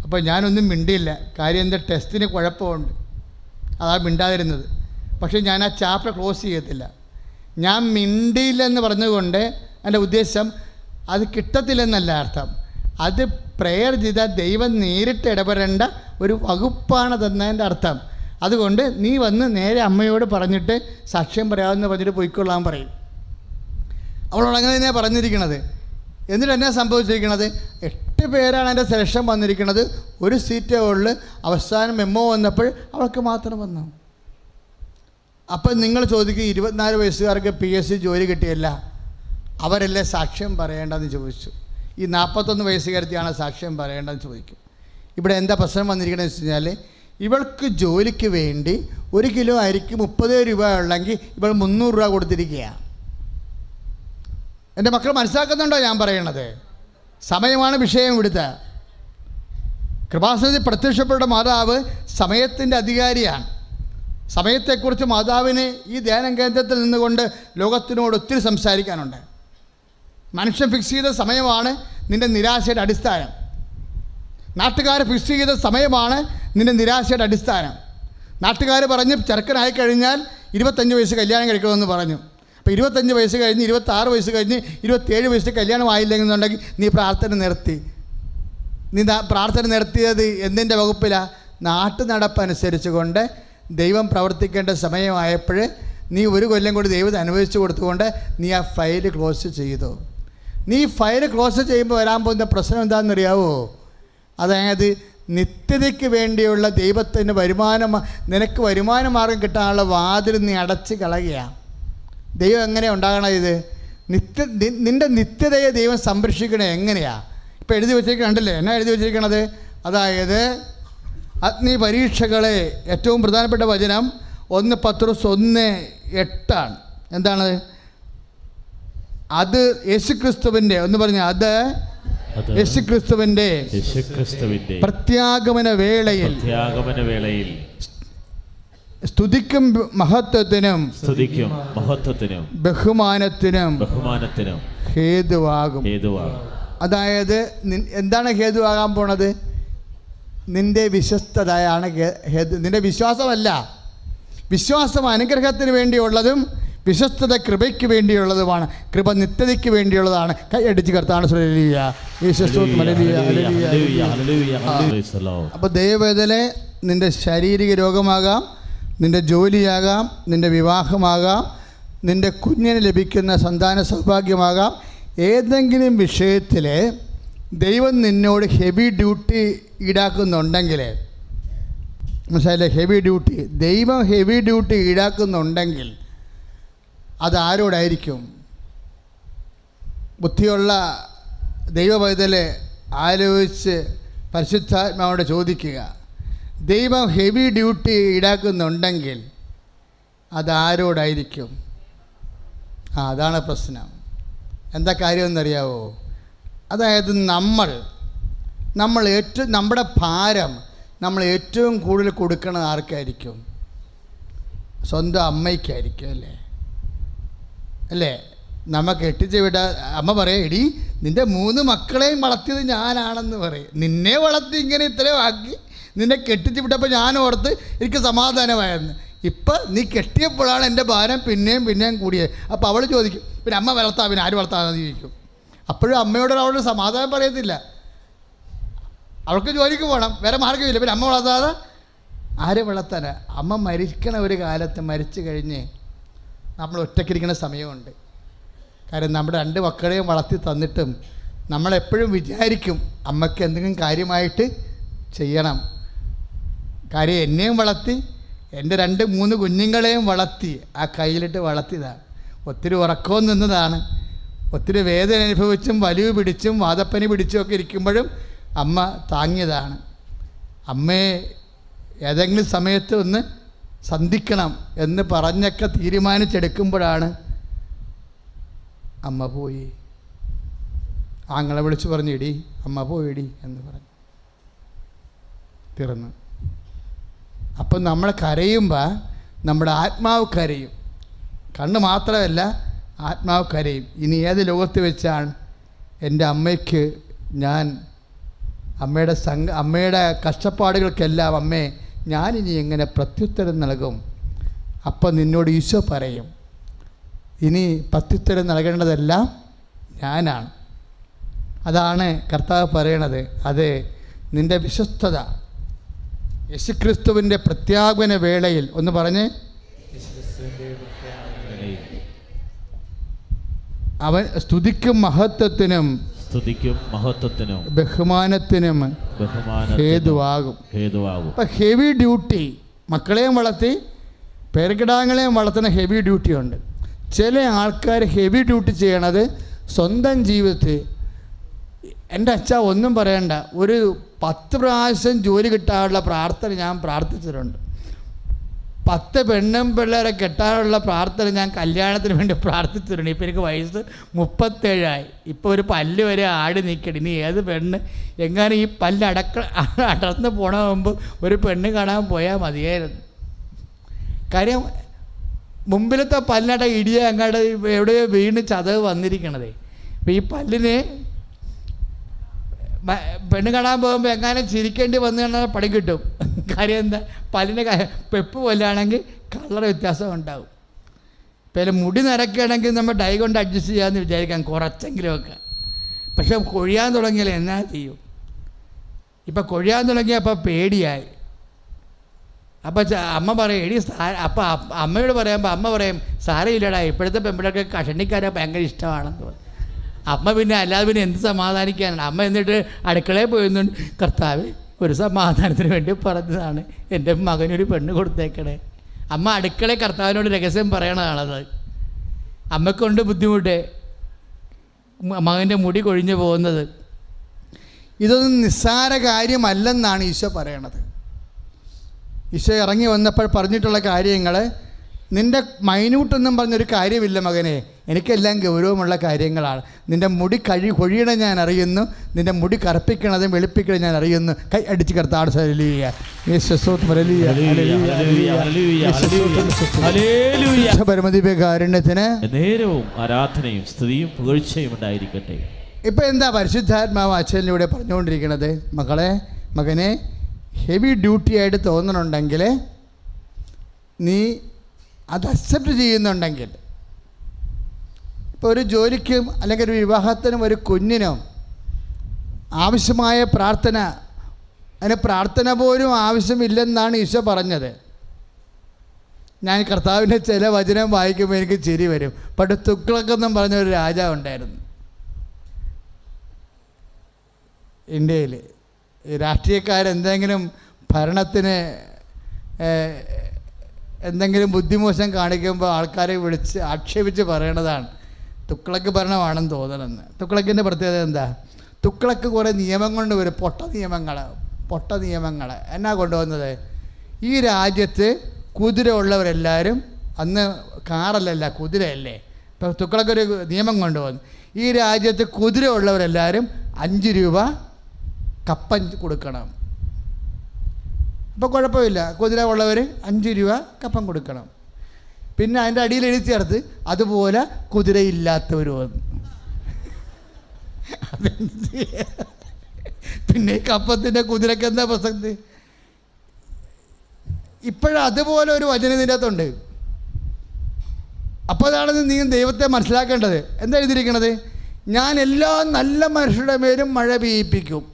അപ്പോൾ ഞാനൊന്നും മിണ്ടിയില്ല. കാര്യം എന്താ, ടെസ്റ്റിന് കുഴപ്പമുണ്ട്, അതാ മിണ്ടാതിരുന്നത്. പക്ഷേ ഞാൻ ആ ചാപ്റ്റർ ക്ലോസ് ചെയ്യത്തില്ല. ഞാൻ മിണ്ടിയില്ലെന്ന് പറഞ്ഞുകൊണ്ട് എൻ്റെ ഉദ്ദേശം അത് കിട്ടത്തില്ലെന്നല്ല അർത്ഥം. അത് പ്രെയർ ചെയ്താൽ ദൈവം നേരിട്ട് ഇടപെടേണ്ട ഒരു വകുപ്പാണതെന്നതിൻ്റെ അർത്ഥം. അതുകൊണ്ട് നീ വന്ന് നേരെ അമ്മയോട് പറഞ്ഞിട്ട് സാക്ഷ്യം പറയാമെന്ന് പറഞ്ഞിട്ട് പോയിക്കൊള്ളാൻ പറയും. അവളോട് അങ്ങനെ തന്നെയാണ് പറഞ്ഞിരിക്കണത്. എന്നിട്ട് എന്നാ സംഭവിച്ചിരിക്കണത്? 8 പേരാണ് എൻ്റെ സെലക്ഷൻ വന്നിരിക്കുന്നത്. ഒരു സീറ്റേ ഉള്ളു. അവസാനം മെമ്മോ വന്നപ്പോൾ അവൾക്ക് മാത്രം വന്നു. അപ്പം നിങ്ങൾ ചോദിക്കും, 24 വയസ്സുകാർക്ക് PSC ജോലി കിട്ടിയല്ല, അവരല്ലേ സാക്ഷ്യം പറയേണ്ടതെന്ന് ചോദിച്ചു. ഈ 41 വയസ്സുകാരത്തിയാണ് സാക്ഷ്യം പറയേണ്ടതെന്ന് ചോദിക്കും. ഇവിടെ എന്താ പ്രശ്നം വന്നിരിക്കണമെന്ന് വെച്ച് കഴിഞ്ഞാൽ, ഇവൾക്ക് ജോലിക്ക് വേണ്ടി 1 കിലോ അരിക്ക് 30 രൂപ ഉള്ളെങ്കിൽ ഇവൾ 300 രൂപ കൊടുത്തിരിക്കുകയാണ്. എൻ്റെ മക്കൾ മനസ്സിലാക്കുന്നുണ്ടോ ഞാൻ പറയണത്? സമയമാണ് വിഷയം. ഇവിടുത്തെ കൃപാസനത്തിൽ പ്രത്യക്ഷപ്പെട്ട മാതാവ് സമയത്തിൻ്റെ അധികാരിയാണ്. സമയത്തെക്കുറിച്ച് മാതാവിന് ഈ ധ്യാനം കേന്ദ്രത്തിൽ നിന്നുകൊണ്ട് ലോകത്തിനോട് ഒത്തിരി സംസാരിക്കാനുണ്ട്. മനുഷ്യൻ ഫിക്സ് ചെയ്ത സമയമാണ് നിൻ്റെ നിരാശയുടെ അടിസ്ഥാനം. നാട്ടുകാർ ഫിക്സ് ചെയ്ത സമയമാണ് നിൻ്റെ നിരാശയുടെ അടിസ്ഥാനം. നാട്ടുകാർ പറഞ്ഞ് ചെറുക്കനായി കഴിഞ്ഞാൽ 25 വയസ്സ് കല്യാണം കഴിക്കണമെന്ന് പറഞ്ഞു. അപ്പോൾ 25 വയസ്സ് കഴിഞ്ഞ് 26 വയസ്സ് കഴിഞ്ഞ് 27 വയസ്സ് കല്യാണം ആയില്ലെന്നുണ്ടെങ്കിൽ നീ പ്രാർത്ഥന നിർത്തി. നീ പ്രാർത്ഥന നിർത്തിയത് എന്തിൻ്റെ വകുപ്പിലാണ്? നാട്ടു നടപ്പനുസരിച്ച് കൊണ്ട് ദൈവം പ്രവർത്തിക്കേണ്ട സമയമായപ്പോൾ നീ 1 കൊല്ലം കൂടി ദൈവത്തെ അനുവദിച്ചു കൊടുത്തുകൊണ്ട് നീ ആ ഫയൽ ക്ലോസ് ചെയ്തു. നീ ഫയൽ ക്ലോസ് ചെയ്യുമ്പോൾ വരാൻ പോകുന്ന പ്രശ്നം എന്താണെന്നറിയാവോ? അതായത് നിത്യതയ്ക്ക് വേണ്ടിയുള്ള ദൈവത്തിൻ്റെ നിനക്ക് വരുമാന മാർഗം കിട്ടാനുള്ള വാതിൽ നീ അടച്ച് കളയുകയാണ്. ദൈവം എങ്ങനെയാണ് ഉണ്ടാകണം? ഇത് നിൻ്റെ നിത്യതയെ ദൈവം സംരക്ഷിക്കണേ എങ്ങനെയാണ്? ഇപ്പോൾ എഴുതി വെച്ചിരിക്കണ്ടല്ലേ, എന്നാ എഴുതി വെച്ചിരിക്കണത്? അതായത് അഗ്നി പരീക്ഷകളെ ഏറ്റവും പ്രധാനപ്പെട്ട വചനം 1 പത്രോസ് 1:8 എന്താണ്? അത് യേശുക്രിസ്തുവിൻ്റെ ഒന്ന് പറഞ്ഞ അത് യേശുക്രിസ്തുവിൻ്റെ പ്രത്യാഗമന വേളയിൽ സ്തുതിക്കും മഹത്വത്തിനും ബഹുമാനത്തിനും ഹേതുവാകും. അതായത് എന്താണ് ഹേതുവാകാൻ പോണത്? നിൻ്റെ വിശ്വസ്തതയാണ് ഹേതു. നിൻ്റെ വിശ്വാസമല്ല. വിശ്വാസം അനുഗ്രഹത്തിന് വേണ്ടിയുള്ളതും വിശ്വസ്തത കൃപയ്ക്ക് വേണ്ടിയുള്ളതുമാണ്. കൃപ നിത്യതയ്ക്ക് വേണ്ടിയുള്ളതാണ്. കൈയടിച്ച് കർത്താവ്. അപ്പോൾ ദൈവവേദനെ നിൻ്റെ ശാരീരിക രോഗമാകാം, നിൻ്റെ ജോലിയാകാം, നിൻ്റെ വിവാഹമാകാം, നിൻ്റെ കുഞ്ഞിന് ലഭിക്കുന്ന സന്താന സൗഭാഗ്യമാകാം. ഏതെങ്കിലും വിഷയത്തിൽ ദൈവം നിന്നോട് ഹെവി ഡ്യൂട്ടി ഈടാക്കുന്നുണ്ടെങ്കിൽ, മനസ്സിലായില്ലേ? ഹെവി ഡ്യൂട്ടി, ദൈവം ഹെവി ഡ്യൂട്ടി ഈടാക്കുന്നുണ്ടെങ്കിൽ അതാരോടായിരിക്കും? ബുദ്ധിയുള്ള ദൈവപൈതലെ ആലോചിച്ച് പരിശുദ്ധാത്മാവോട് ചോദിക്കുക. ദൈവം ഹെവി ഡ്യൂട്ടി ഈടാക്കുന്നുണ്ടെങ്കിൽ അതാരോടായിരിക്കും? അതാണ് പ്രശ്നം. എന്താ കാര്യമെന്നറിയാവോ? അതായത് നമ്മുടെ ഭാരം നമ്മൾ ഏറ്റവും കൂടുതൽ കൊടുക്കണത് ആർക്കായിരിക്കും? സ്വന്തം അമ്മയ്ക്കായിരിക്കും. അല്ലേ? നമ്മ കെട്ടിച്ച് വിട്ട അമ്മ പറയും, എടി നിൻ്റെ 3 മക്കളെയും വളർത്തിയത് ഞാനാണെന്ന് പറയും. നിന്നെ വളർത്തി ഇങ്ങനെ ഇത്രയും ആക്കി നിന്നെ കെട്ടിച്ച് വിട്ടപ്പോൾ ഞാൻ ഓർത്ത് എനിക്ക് സമാധാനമായിരുന്നു. ഇപ്പം നീ കെട്ടിയപ്പോഴാണ് എൻ്റെ ഭാരം പിന്നെയും കൂടിയത്. അപ്പോൾ അവൾ ചോദിക്കും, പിന്നെ അമ്മ വളർത്താം, പിന്നെ ആര് വളർത്താമെന്ന് ചോദിക്കും. അപ്പോഴും അമ്മയോട് അവൾ സമാധാനം പറയത്തില്ല. അവൾക്ക് ജോലിക്ക് പോകണം, വേറെ മാർഗ്ഗമില്ല. പിന്നെ അമ്മ വളർത്താതെ ആരെ വളർത്താനാ? അമ്മ മരിക്കണ ഒരു കാലത്ത് മരിച്ചു കഴിഞ്ഞ് നമ്മൾ ഒറ്റയ്ക്കിരിക്കുന്ന സമയമുണ്ട്. കാര്യം നമ്മുടെ 2 മക്കളെയും വളർത്തി തന്നിട്ടും നമ്മളെപ്പോഴും വിചാരിക്കും അമ്മയ്ക്ക് എന്തെങ്കിലും കാര്യമായിട്ട് ചെയ്യണം. കാര്യം എന്നെയും വളർത്തി, എൻ്റെ 2-3 കുഞ്ഞുങ്ങളെയും വളർത്തി, ആ കയ്യിലിട്ട് വളർത്തിയതാണ്. ഒത്തിരി ഉറക്കവും നിന്നതാണ്. ഒത്തിരി വേദന അനുഭവിച്ചും വലിവ് പിടിച്ചും വാദപ്പനി പിടിച്ചും ഒക്കെ ഇരിക്കുമ്പോഴും അമ്മ താങ്ങിയതാണ്. അമ്മയെ ഏതെങ്കിലും സമയത്ത് ഒന്ന് സന്ധിക്കണം എന്ന് പറഞ്ഞൊക്കെ തീരുമാനിച്ചെടുക്കുമ്പോഴാണ് അമ്മ പോയി. ആങ്ങളെ വിളിച്ച് പറഞ്ഞു, ഇടി അമ്മ പോയിടി എന്ന് പറഞ്ഞു. തീർന്നു. അപ്പം നമ്മൾ കരയുമ്പോൾ നമ്മുടെ ആത്മാവ് കരയും, കണ്ണ് മാത്രമല്ല ആത്മാവ് കരയും. ഇനി ഏത് ലോകത്ത് വെച്ചാണ് എൻ്റെ അമ്മയ്ക്ക് ഞാൻ അമ്മയുടെ കഷ്ടപ്പാടുകൾക്കെല്ലാം അമ്മേ ഞാനിനി എങ്ങനെ പ്രത്യുത്തരം നൽകും? അപ്പം നിന്നോട് ഈശോ പറയും, ഇനി പ്രത്യുത്തരം നൽകേണ്ടതെല്ലാം ഞാനാണ്. അതാണ് കർത്താവ് പറയണത്. അത് നിൻ്റെ വിശ്വസ്തത യേശുക്രിസ്തുവിൻ്റെ പ്രത്യാഗമന വേളയിൽ ഒന്ന് പറഞ്ഞ്, അവൻ സ്തുതിക്കും മഹത്വത്തിനും ബഹുമാനത്തിനും ഹേതുവാകും. അപ്പം ഹെവി ഡ്യൂട്ടി, മക്കളെയും വളർത്തി പേരക്കിടാങ്ങളെയും വളർത്തുന്ന ഹെവി ഡ്യൂട്ടി ഉണ്ട്. ചില ആൾക്കാർ ഹെവി ഡ്യൂട്ടി ചെയ്യണത് സ്വന്തം ജീവിതത്തിൽ. എൻ്റെ അച്ഛ ഒന്നും പറയണ്ട, ഒരു 10 പ്രാവശ്യം ജോലി കിട്ടാനുള്ള പ്രാർത്ഥന ഞാൻ പ്രാർത്ഥിച്ചിട്ടുണ്ട്. 10 പെണ്ണും പിള്ളേരെ കെട്ടാനുള്ള പ്രാർത്ഥന ഞാൻ കല്യാണത്തിന് വേണ്ടി പ്രാർത്ഥിച്ചിട്ടുണ്ട്. ഇപ്പോൾ എനിക്ക് വയസ്സ് 37 ഇപ്പോൾ ഒരു പല്ല് വരെ ആടി നിൽക്കണം. ഇനി ഏത് പെണ്ണ് എങ്ങനെ ഈ പല്ല് അടർന്ന് പോണ മുമ്പ് ഒരു പെണ്ണ് കാണാൻ പോയാൽ മതിയായിരുന്നു. കാര്യം മുമ്പിലത്തെ പല്ലട ഇടിയ അങ്ങോട്ട് എവിടെയോ വീണ് ചതവ് വന്നിരിക്കണതേ. അപ്പോൾ ഈ പല്ലിന് പെണ്ണ് കാണാൻ പോകുമ്പോൾ എങ്ങനെ ചിരിക്കേണ്ടി വന്നു കഴിഞ്ഞാൽ പണി കിട്ടും. കാര്യം എന്താ, പല്ലിൻ്റെ പെപ്പ് പോലെയാണെങ്കിൽ കളർ വ്യത്യാസം ഉണ്ടാവും. ഇപ്പോൾ മുടി നിരക്കുകയാണെങ്കിൽ നമ്മൾ ഡൈ കൊണ്ട് അഡ്ജസ്റ്റ് ചെയ്യാമെന്ന് വിചാരിക്കാം കുറച്ചെങ്കിലുമൊക്കെ. പക്ഷെ കൊഴിയാൻ തുടങ്ങിയാൽ എന്നാ ചെയ്യും? ഇപ്പം കൊഴിയാൻ തുടങ്ങിയപ്പോൾ പേടിയായി. അപ്പം അമ്മ പറയും, എടി അപ്പം അമ്മയോട് പറയുമ്പോൾ അമ്മ പറയും, സാരമില്ലടാ ഇപ്പോഴത്തെ പെൺപിള്ളേർക്ക് കഷണിക്കാരെ ഭയങ്കര ഇഷ്ടമാണെന്ന് പറയും. അമ്മ പിന്നെ അല്ലാതെ പിന്നെ എന്ത് സമാധാനിക്കാനാണ്? അമ്മ എന്നിട്ട് അടുക്കളയിൽ പോയിരുന്നുണ്ട്, കർത്താവ് ഒരു സമാധാനത്തിന് വേണ്ടി പറഞ്ഞതാണ് എൻ്റെ മകനൊരു പെണ്ണ് കൊടുത്തേക്കണേ. അമ്മ അടുക്കളയിൽ കർത്താവിനോട് രഹസ്യം പറയണതാണത്. അമ്മക്കൊണ്ട് ബുദ്ധിമുട്ട് മകൻ്റെ മുടി കൊഴിഞ്ഞു പോകുന്നത്. ഇതൊന്നും നിസ്സാര കാര്യമല്ലെന്നാണ് ഈശോ പറയണത്. ഈശോ ഇറങ്ങി വന്നപ്പോൾ പറഞ്ഞിട്ടുള്ള കാര്യങ്ങൾ, നിൻ്റെ മൈന്യൂട്ടൊന്നും പറഞ്ഞൊരു കാര്യമില്ല മകനെ, എനിക്കെല്ലാം ഗൗരവമുള്ള കാര്യങ്ങളാണ്. നിൻ്റെ മുടി കൊഴിയണം ഞാൻ അറിയുന്നു, നിൻ്റെ മുടി കറുപ്പിക്കണതും വെളുപ്പിക്കണം ഞാൻ അറിയുന്നു. കൈ അടിച്ച് കർത്താവ് പരമദിവ്യകാരുണ്യത്തിന് നേരവും ആരാധനയും സ്തുതിയും പുകഴ്ചയും ഉണ്ടായിരിക്കട്ടെ. ഇപ്പം എന്താ പരിശുദ്ധാത്മാവ് അച്ഛനിലൂടെ പറഞ്ഞുകൊണ്ടിരിക്കുന്നത്? മകനെ ഹെവി ഡ്യൂട്ടി ആയിട്ട് തോന്നുന്നുണ്ടെങ്കിൽ, നീ അത് അക്സെപ്റ്റ് ചെയ്യുന്നുണ്ടെങ്കിൽ, ഇപ്പോൾ ഒരു ജോലിക്കും അല്ലെങ്കിൽ ഒരു വിവാഹത്തിനും ഒരു കുഞ്ഞിനും ആവശ്യമായ പ്രാർത്ഥന, അതിന് പ്രാർത്ഥന പോലും ആവശ്യമില്ലെന്നാണ് ഈശോ പറഞ്ഞത്. ഞാൻ കർത്താവിൻ്റെ ചില വചനം വായിക്കുമ്പോൾ എനിക്ക് ചിരി വരും. പണ്ട് തുഗ്ലക്കെന്നും പറഞ്ഞൊരു രാജാവുണ്ടായിരുന്നു ഇന്ത്യയിൽ. രാഷ്ട്രീയക്കാരെന്തെങ്കിലും ഭരണത്തിന് എന്തെങ്കിലും ബുദ്ധിമോശം കാണിക്കുമ്പോൾ ആൾക്കാരെ വിളിച്ച് ആക്ഷേപിച്ച് പറയണതാണ് തുഗ്ലക്ക് ഭരണമാണെന്ന് തോന്നണമെന്ന്. തുഗ്ലക്കിൻ്റെ പ്രത്യേകത എന്താ? തുഗ്ലക്ക് കുറേ നിയമം കൊണ്ട് വരും, പൊട്ട നിയമങ്ങൾ. എന്നാ കൊണ്ടുവന്നത്? ഈ രാജ്യത്ത് കുതിര ഉള്ളവരെല്ലാവരും, അന്ന് കാറല്ലല്ല കുതിരയല്ലേ, ഇപ്പോൾ തുഗ്ലക്കൊരു നിയമം കൊണ്ടുവന്നു. ഈ രാജ്യത്ത് കുതിര ഉള്ളവരെല്ലാവരും 5 രൂപ കപ്പൻ കൊടുക്കണം. അപ്പോൾ കുഴപ്പമില്ല, കുതിര ഉള്ളവർ 5 രൂപ കപ്പം കൊടുക്കണം. പിന്നെ അതിൻ്റെ അടിയിൽ എഴുതി ചേർത്ത് അതുപോലെ കുതിരയില്ലാത്തവർ വന്നു. പിന്നെ ഈ കപ്പത്തിൻ്റെ കുതിരക്ക് എന്താ പ്രസക്തി? ഇപ്പോഴും അതുപോലെ ഒരു വചനം ഇതിൻ്റെ അകത്തുണ്ട്. അപ്പോൾ അതാണ് നീ ദൈവത്തെ മനസ്സിലാക്കേണ്ടത്. എന്താ എഴുതിയിരിക്കണത്? ഞാൻ എല്ലാ നല്ല മനുഷ്യരുടെ മേലും മഴ പെയ്യിപ്പിക്കും,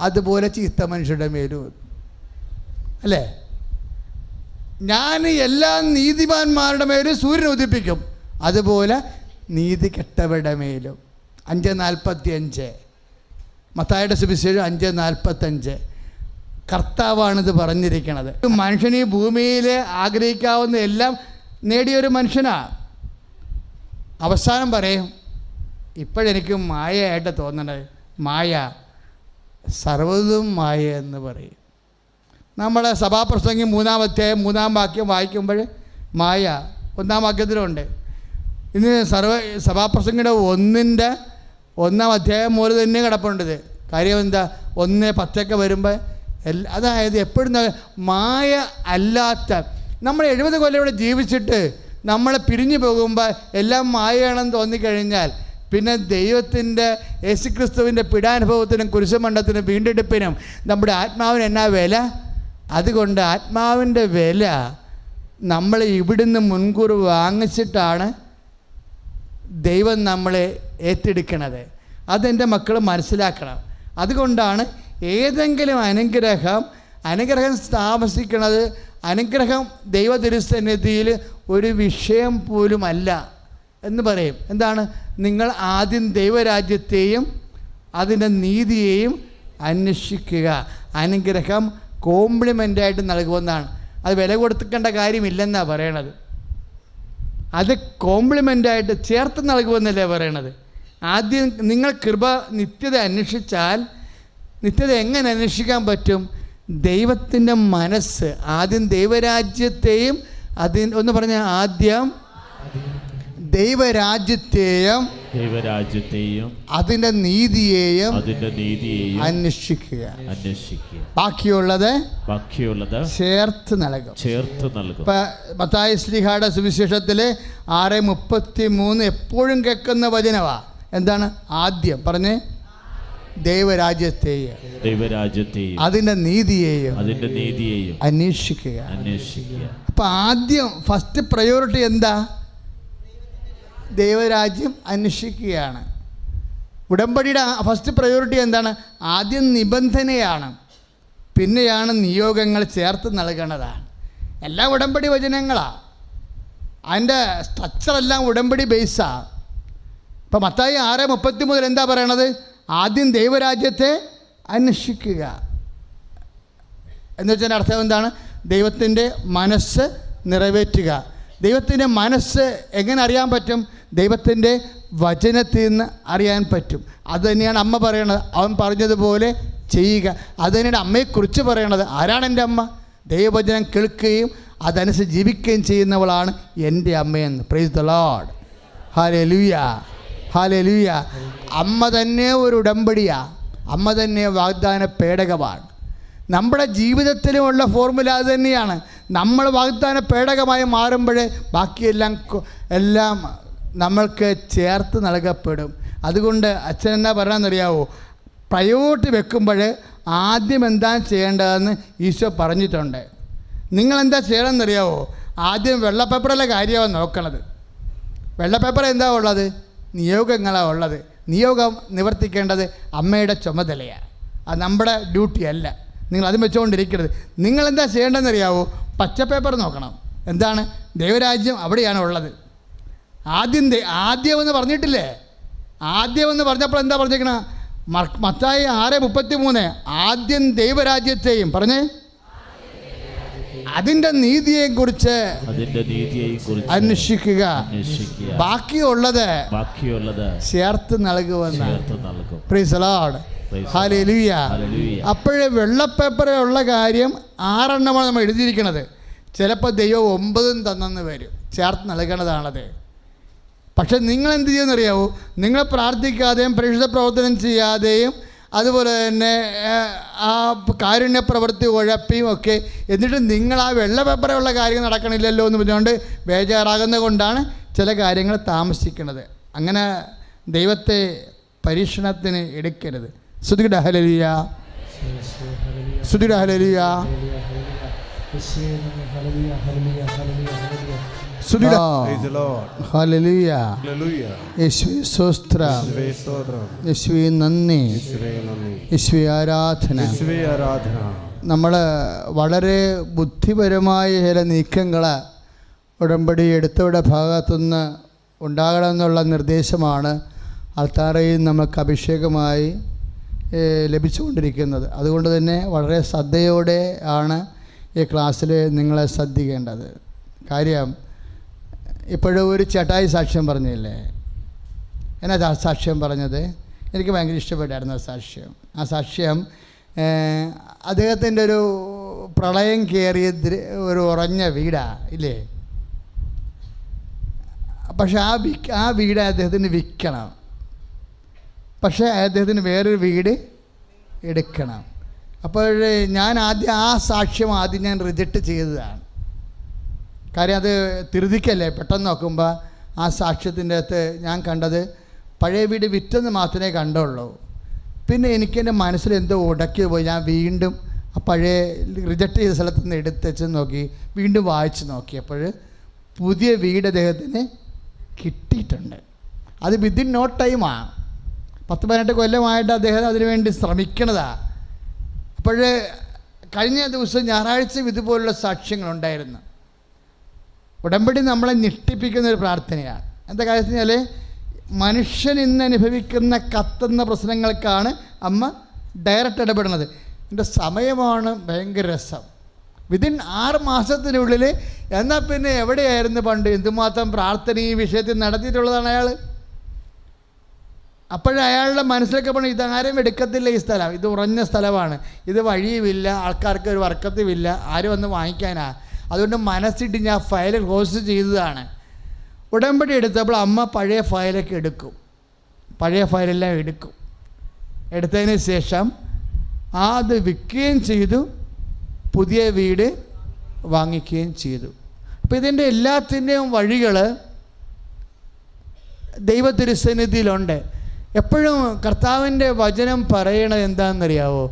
അതുപോലെ ചീത്ത മനുഷ്യരുടെ മേലും, അല്ലേ? ഞാൻ എല്ലാ നീതിമാന്മാരുടെ മേലും സൂര്യൻ ഉദിപ്പിക്കും, അതുപോലെ നീതി കെട്ടവരുടെ മേലും. 5:45 മത്തായിയുടെ സുവിശേഷം 5:45. കർത്താവാണിത് പറഞ്ഞിരിക്കുന്നത്. മനുഷ്യൻ ഈ ഭൂമിയിൽ ആഗ്രഹിക്കാവുന്ന എല്ലാം നേടിയൊരു മനുഷ്യനാണ്. അവസാനം പറയും, ഇപ്പോഴെനിക്ക് മായയായിട്ട് തോന്നണത്, മായ സർവ്വതും മായ എന്ന് പറയും. നമ്മളെ സഭാപ്രസംഗി 3-ാം അധ്യായം 3-ാം വാക്യം വായിക്കുമ്പോൾ മായ 1-ാം വാക്യത്തിലുണ്ട്. ഇന്ന് സഭാപ്രസംഗിയുടെ 1-ാം അധ്യായം മുതൽ തന്നെ കിടപ്പുണ്ടത്. കാര്യം എന്താ? 1:10 വരുമ്പോൾ അതായത് എപ്പോഴും മായ അല്ലാത്ത നമ്മൾ 70 കൊല്ലം ഇവിടെ ജീവിച്ചിട്ട് നമ്മളെ പിരിഞ്ഞു പോകുമ്പോൾ എല്ലാം മായയാണെന്ന് തോന്നിക്കഴിഞ്ഞാൽ പിന്നെ ദൈവത്തിൻ്റെ യേശുക്രിസ്തുവിൻ്റെ പീഡാനുഭവത്തിനും കുരിശുമണ്ഡത്തിനും വീണ്ടെടുപ്പിനും നമ്മുടെ ആത്മാവിന് എന്നാ വില? അതുകൊണ്ട് ആത്മാവിൻ്റെ വില നമ്മൾ ഇവിടുന്ന് മുൻകൂർ വാങ്ങിച്ചിട്ടാണ് ദൈവം നമ്മളെ ഏറ്റെടുക്കണത്. അതെൻ്റെ മക്കൾ മനസ്സിലാക്കണം. അതുകൊണ്ടാണ് ഏതെങ്കിലും അനുഗ്രഹം താമസിക്കുന്നത്, അനുഗ്രഹം ദൈവ തിരുസന്നിധിയിൽ ഒരു വിഷയം പോലുമല്ല എന്ന് പറയും. എന്താണ്? നിങ്ങൾ ആദ്യം ദൈവരാജ്യത്തെയും അതിൻ്റെ നീതിയെയും അന്വേഷിക്കുക. അനുഗ്രഹം കോംപ്ലിമെൻ്റായിട്ട് നൽകുമെന്നാണ്. അത് വില കൊടുക്കേണ്ട കാര്യമില്ലെന്നാണ് പറയണത്. അത് കോംപ്ലിമെൻ്റായിട്ട് ചേർത്ത് നൽകുമെന്നല്ലേ പറയണത്. ആദ്യം നിങ്ങൾ നിത്യത അന്വേഷിച്ചാൽ, നിത്യത എങ്ങനെ അന്വേഷിക്കാൻ പറ്റും? ദൈവത്തിൻ്റെ മനസ്സ്, ആദ്യം ദൈവരാജ്യത്തെയും ഒന്ന് പറഞ്ഞ ആദ്യം ദൈവരാജ്യത്തെയും അതിൻ്റെ നീതിയെയും അന്വേഷിക്കുക. ബാക്കിയുള്ളത് ചേർത്ത് നൽകും. മത്തായി ശ്ലീഹായുടെ സുവിശേഷത്തിൽ 6:33 എപ്പോഴും കേൾക്കുന്ന വചനമാണ്. എന്താണ്? ആദ്യം പറഞ്ഞേ, ദൈവരാജ്യത്തെയും അതിൻ്റെ നീതിയെയും അന്വേഷിക്കുക. അപ്പം ആദ്യം ഫസ്റ്റ് പ്രയോറിറ്റി എന്താ? ദൈവരാജ്യം അന്വേഷിക്കുകയാണ്. ഉടമ്പടിയുടെ ഫസ്റ്റ് പ്രയോറിറ്റി എന്താണ്? ആദ്യം നിബന്ധനയാണ്, പിന്നെയാണ് നിയോഗങ്ങൾ ചേർത്ത് നൽകണതാണ്. എല്ലാം ഉടമ്പടി വചനങ്ങളാണ്. അതിൻ്റെ സ്ട്രക്ചറെല്ലാം ഉടമ്പടി ബേസാണ്. ഇപ്പം മത്തായി 6:33 എന്താ പറയണത്? ആദ്യം ദൈവരാജ്യത്തെ അന്വേഷിക്കുക എന്ന് വെച്ചാൽ അർത്ഥം എന്താണ്? ദൈവത്തിൻ്റെ മനസ്സ് നിറവേറ്റുക. ദൈവത്തിൻ്റെ മനസ്സ് എങ്ങനെ അറിയാൻ പറ്റും? ദൈവത്തിൻ്റെ വചനത്തിൽ നിന്ന് അറിയാൻ പറ്റും. അതുതന്നെയാണ് അമ്മ പറയണത്, അവൻ പറഞ്ഞതുപോലെ ചെയ്യുക. അതുതന്നെയാണ് അമ്മയെക്കുറിച്ച് പറയണത്. ആരാണ് എൻ്റെ അമ്മ? ദൈവവചനം കേൾക്കുകയും അതനുസരിച്ച് ജീവിക്കുകയും ചെയ്യുന്നവളാണ് എൻ്റെ അമ്മയെന്ന്. Price the Lord. Hallelujah, hallelujah. അമ്മ തന്നെ ഒരു ഉടമ്പടിയാണ്. അമ്മ തന്നെ വാഗ്ദാന പേടകമാണ്. നമ്മുടെ ജീവിതത്തിലുമുള്ള ഫോർമുല അത് തന്നെയാണ്. നമ്മൾ വാഗ്ദാന പേടകമായി മാറുമ്പോൾ ബാക്കിയെല്ലാം നമ്മൾക്ക് ചേർത്ത് നൽകപ്പെടും. അതുകൊണ്ട് അച്ഛൻ എന്നാ പറയണമെന്നറിയാവോ? പ്രയോറിറ്റി വെക്കുമ്പോൾ ആദ്യം എന്താ ചെയ്യേണ്ടതെന്ന് ഈശോ പറഞ്ഞിട്ടുണ്ട്. നിങ്ങളെന്താ ചെയ്യണമെന്നറിയാവോ? ആദ്യം വെള്ളപ്പേപ്പറിലെ കാര്യമാണ് നോക്കണത്. വെള്ളപ്പേപ്പർ എന്താ ഉള്ളത്? നിയോഗങ്ങളാണ് ഉള്ളത്. നിയോഗം നിവർത്തിക്കേണ്ടത് അമ്മയുടെ ചുമതലയാണ്. അത് നമ്മുടെ ഡ്യൂട്ടി അല്ല. നിങ്ങൾ അത് വെച്ചുകൊണ്ടിരിക്കരുത്. നിങ്ങളെന്താ ചെയ്യേണ്ടതെന്നറിയാവോ? പച്ചപ്പേപ്പർ നോക്കണം. എന്താണ്? ദൈവരാജ്യം അവിടെയാണ് ഉള്ളത്. ആദ്യമെന്ന് പറഞ്ഞിട്ടില്ലേ? ആദ്യമെന്ന് പറഞ്ഞപ്പോൾ എന്താ പറഞ്ഞേക്കണ? മത്തായി 6:33 ആദ്യം ദൈവരാജ്യത്തെയും പറഞ്ഞേ അതിൻ്റെ നീതിയെയും കുറിച്ച് അന്വേഷിക്കുക, ബാക്കിയുള്ളത് ചേർത്ത് നൽകുമെന്ന്. Price the Lord. ഹല്ലേലൂയ. അപ്പോഴേ വെള്ളപ്പേപ്പറിലുള്ള കാര്യം 6 എണ്ണമാണ് നമ്മൾ എഴുതിയിരിക്കുന്നത്. ചിലപ്പോൾ ദൈവം 9 തന്നെന്ന് വരും. ചേർത്ത് നൽകണതാണത്. പക്ഷെ നിങ്ങൾ എന്ത് ചെയ്യുമെന്നറിയാവോ? നിങ്ങൾ പ്രാർത്ഥിക്കാതെയും പരിശുദ്ധ പ്രവർത്തനം ചെയ്യാതെയും അതുപോലെ തന്നെ ആ കാരുണ്യ പ്രവൃത്തി ഉഴപ്പിയും ഒക്കെ എന്നിട്ട് നിങ്ങൾ ആ വെള്ള പേപ്പറുള്ള കാര്യം നടക്കണില്ലല്ലോ എന്ന് പറഞ്ഞുകൊണ്ട് ബേജാറാകുന്നത് കൊണ്ടാണ് ചില കാര്യങ്ങൾ താമസിക്കുന്നത്. അങ്ങനെ ദൈവത്തെ പരീക്ഷണത്തിന് എടുക്കരുത്. സ്തുതിക്കട്ടെ. ഹല്ലേലൂയ, സ്തുതിക്കട്ടെ. Hallelujah, hallelujah. യേശുവേ സ്തോത്രം, യേശുവേ നന്ദി, യേശുവേ ആരാധന. നമ്മൾ വളരെ ബുദ്ധിപരമായ ചില നീക്കങ്ങൾ ഉടമ്പടി എടുത്തവരുടെ ഭാഗത്തുനിന്ന് ഉണ്ടാകണമെന്നുള്ള നിർദ്ദേശമാണ് അൾത്താരയിൽ നമുക്ക് അഭിഷേകമായി ലഭിച്ചുകൊണ്ടിരിക്കുന്നത്. അതുകൊണ്ട് തന്നെ വളരെ ശ്രദ്ധയോടെ ആണ് ഈ ക്ലാസ്സിൽ നിങ്ങളെ ശ്രദ്ധിക്കേണ്ടത്. കാര്യം ഇപ്പോഴും ഒരു ചേട്ടായി സാക്ഷ്യം പറഞ്ഞില്ലേ? എന്നാ സാക്ഷ്യം പറഞ്ഞത്? എനിക്ക് ഭയങ്കര ഇഷ്ടപ്പെട്ടായിരുന്നു ആ സാക്ഷ്യം. ആ സാക്ഷ്യം അദ്ദേഹത്തിൻ്റെ ഒരു പ്രളയം കയറിയ ഒരു ഉറഞ്ഞ വീടാ ഇല്ലേ? പക്ഷെ ആ വീട് അദ്ദേഹത്തിന് വിൽക്കണം. പക്ഷേ അദ്ദേഹത്തിന് വേറൊരു വീട് എടുക്കണം. അപ്പോൾ ഞാൻ ആ സാക്ഷ്യം ഞാൻ റിജക്റ്റ് ചെയ്തതാണ്. കാര്യം അത് തിരുതിക്കല്ലേ. പെട്ടെന്ന് നോക്കുമ്പോൾ ആ സാക്ഷ്യത്തിൻ്റെ അകത്ത് ഞാൻ കണ്ടത് പഴയ വീട് വിറ്റെന്ന് മാത്രമേ കണ്ടുള്ളൂ. പിന്നെ എനിക്കെൻ്റെ മനസ്സിൽ എന്തോ ഉടക്കി പോയി. ഞാൻ വീണ്ടും ആ പഴയ റിജക്റ്റ് ചെയ്ത സ്ഥലത്ത് നിന്ന് എടുത്തുവെച്ച് നോക്കി, വീണ്ടും വായിച്ച് നോക്കിയപ്പോൾ പുതിയ വീട് അദ്ദേഹത്തിന് കിട്ടിയിട്ടുണ്ട്. അത് വിത്തിൻ നോ ടൈമാണ്. 10-18 കൊല്ലമായിട്ട് അദ്ദേഹം അതിനുവേണ്ടി ശ്രമിക്കണതാണ്. അപ്പോൾ കഴിഞ്ഞ ദിവസം ഞായറാഴ്ച ഇതുപോലുള്ള സാക്ഷ്യങ്ങളുണ്ടായിരുന്നു. ഉടമ്പടി നമ്മളെ ഞെട്ടിപ്പിക്കുന്നൊരു പ്രാർത്ഥനയാണ്. എന്താ കാര്യം വെച്ചാൽ മനുഷ്യൻ ഇന്ന് അനുഭവിക്കുന്ന കത്തുന്ന പ്രശ്നങ്ങൾക്കാണ് അമ്മ ഡയറക്റ്റ് ഇടപെടുന്നത്. എൻ്റെ സമയമാണ് ഭയങ്കര രസം. വിതിൻ 6 മാസത്തിനുള്ളിൽ. എന്നാൽ പിന്നെ എവിടെയായിരുന്നു പണ്ട് എന്തുമാത്രം പ്രാർത്ഥന ഈ വിഷയത്തിൽ നടത്തിയിട്ടുള്ളതാണ് അയാൾ. അപ്പോഴയാളുടെ മനസ്സിലൊക്കെ പറഞ്ഞു ഇതാരും എടുക്കത്തില്ല, ഈ സ്ഥലം ഇത് ഉറഞ്ഞ സ്ഥലമാണ്, ഇത് വഴിയുമില്ല, ആൾക്കാർക്ക് ഒരു വർക്കത്തുമില്ല, ആരും വന്ന് വാങ്ങിക്കാനാ. അതുകൊണ്ട് മനസ്സിട്ട് ഞാൻ ഫയൽ ക്ലോസ് ചെയ്തതാണ്. ഉടമ്പടി എടുത്തപ്പോൾ അമ്മ പഴയ ഫയലൊക്കെ എടുക്കും, പഴയ ഫയലെല്ലാം എടുക്കും. എടുത്തതിന് ശേഷം അത് വിൽക്കുകയും ചെയ്തു, പുതിയ വീട് വാങ്ങിക്കുകയും ചെയ്തു. അപ്പോൾ ഇതിൻ്റെ എല്ലാത്തിൻ്റെയും വഴികൾ ദൈവതിരുസന്നിധിയിലുണ്ട്. എപ്പോഴും കർത്താവിൻ്റെ വചനം പറയണത് എന്താണെന്നറിയാവോ?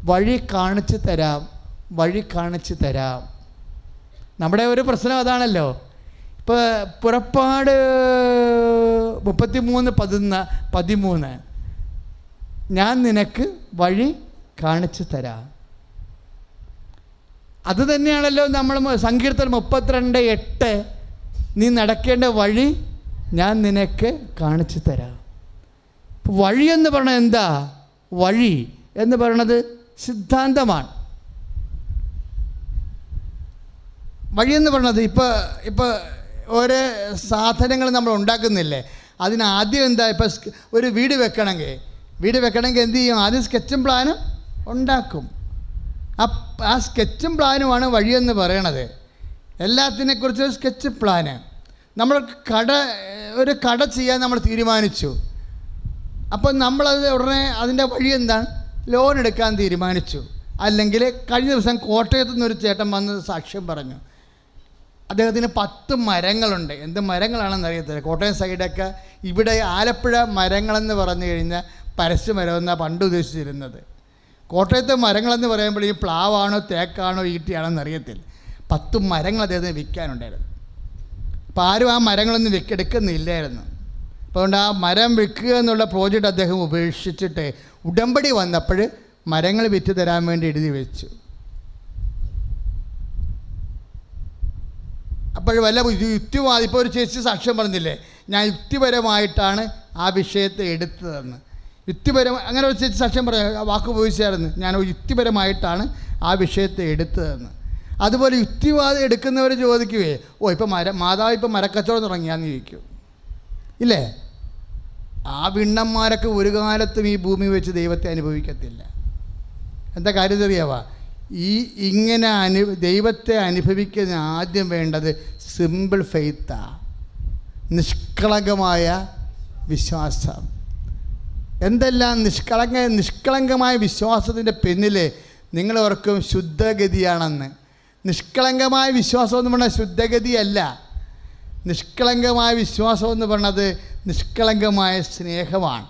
വഴി കാണിച്ചു തരാം, വഴി കാണിച്ചു തരാം. നമ്മുടെ ഒരു പ്രശ്നം അതാണല്ലോ. ഇപ്പോൾ പുറപ്പാട് 33:13 ഞാൻ നിനക്ക് വഴി കാണിച്ചു തരാം. അത് തന്നെയാണല്ലോ നമ്മൾ സങ്കീർത്തനം 32:8 നീ നടക്കേണ്ട വഴി ഞാൻ നിനക്ക് കാണിച്ചു തരാം. വഴി എന്ന് പറഞ്ഞത് എന്താ? വഴി എന്ന് പറയണത് സിദ്ധാന്തമാണ്. വഴിയെന്ന് പറഞ്ഞത് ഇപ്പോൾ ഓരോ സാധനങ്ങൾ നമ്മൾ ഉണ്ടാക്കുന്നില്ലേ, അതിനാദ്യം എന്താ? ഇപ്പോൾ ഒരു വീട് വെക്കണമെങ്കിൽ എന്ത് ചെയ്യും? ആദ്യം സ്കെച്ചും പ്ലാനും ഉണ്ടാക്കും. ആ സ്കെച്ചും പ്ലാനുമാണ് വഴിയെന്ന് പറയണത്. എല്ലാത്തിനെക്കുറിച്ച് ഒരു സ്കെച്ച് പ്ലാന്. നമ്മൾ ഒരു കട ചെയ്യാൻ നമ്മൾ തീരുമാനിച്ചു. അപ്പം നമ്മളത് ഉടനെ അതിൻ്റെ വഴി എന്താണ്? ലോൺ എടുക്കാൻ തീരുമാനിച്ചു. അല്ലെങ്കിൽ കഴിഞ്ഞ ദിവസം കോട്ടയത്തു നിന്നൊരു ചേട്ടൻ വന്ന് സാക്ഷ്യം പറഞ്ഞു. അദ്ദേഹത്തിന് 10 മരങ്ങളുണ്ട്. എന്ത് മരങ്ങളാണെന്ന് അറിയത്തില്ല. കോട്ടയം സൈഡൊക്കെ ഇവിടെ ആലപ്പുഴ മരങ്ങളെന്ന് പറഞ്ഞു കഴിഞ്ഞാൽ പരസ്യമരമെന്നാണ് പണ്ട് ഉദ്ദേശിച്ചിരുന്നത്. കോട്ടയത്തെ മരങ്ങളെന്ന് പറയുമ്പോൾ ഈ പ്ലാവാണോ തേക്കാണോ ഈട്ടിയാണോന്ന് അറിയത്തില്ല. 10 മരങ്ങൾ അദ്ദേഹത്തിന് വിൽക്കാനുണ്ടായിരുന്നു. അപ്പോൾ ആരും ആ മരങ്ങളൊന്നും എടുക്കുന്നില്ലായിരുന്നു. അപ്പോൾ അതുകൊണ്ട് ആ മരം വിൽക്കുക എന്നുള്ള പ്രോജക്റ്റ് അദ്ദേഹം ഉപേക്ഷിച്ചിട്ട് ഉടമ്പടി വന്നപ്പോൾ മരങ്ങൾ വിറ്റ് തരാൻ വേണ്ടി എഴുതി വെച്ചു. അപ്പോൾ വല്ല യുക്തിവാദം, ഇപ്പോൾ ഒരു ചേച്ചി സാക്ഷ്യം പറഞ്ഞില്ലേ, ഞാൻ യുക്തിപരമായിട്ടാണ് ആ വിഷയത്തെ എടുത്തതെന്ന്. അങ്ങനെ ഒരു ചേച്ചി സാക്ഷ്യം പറഞ്ഞ വാക്ക് ഉപയോഗിച്ചായിരുന്നു, ഞാൻ യുക്തിപരമായിട്ടാണ് ആ വിഷയത്തെ എടുത്തതെന്ന്. അതുപോലെ യുക്തിവാദം എടുക്കുന്നവർ ചോദിക്കുവേ, ഇപ്പോൾ മാതാവ് ഇപ്പോൾ മരക്കച്ചവടം തുടങ്ങിയാന്ന് ചോദിക്കും ഇല്ലേ? ആ വിണ്ണന്മാരൊക്കെ ഒരു കാലത്തും ഈ ഭൂമി വെച്ച് ദൈവത്തെ അനുഭവിക്കത്തില്ല. എന്താ കാര്യം അറിയാവാ? ഇങ്ങനെ ദൈവത്തെ അനുഭവിക്കുന്ന ആദ്യം വേണ്ടത് സിമ്പിൾ ഫെയ്ത്താണ്, നിഷ്കളങ്കമായ വിശ്വാസം. എന്തെല്ലാം നിഷ്കളങ്കമായ വിശ്വാസത്തിൻ്റെ പിന്നിൽ നിങ്ങളോർക്കും ശുദ്ധഗതിയാണെന്ന്. നിഷ്കളങ്കമായ വിശ്വാസം എന്ന് പറഞ്ഞാൽ ശുദ്ധഗതിയല്ല. നിഷ്കളങ്കമായ വിശ്വാസം എന്ന് പറഞ്ഞത് നിഷ്കളങ്കമായ സ്നേഹമാണ്.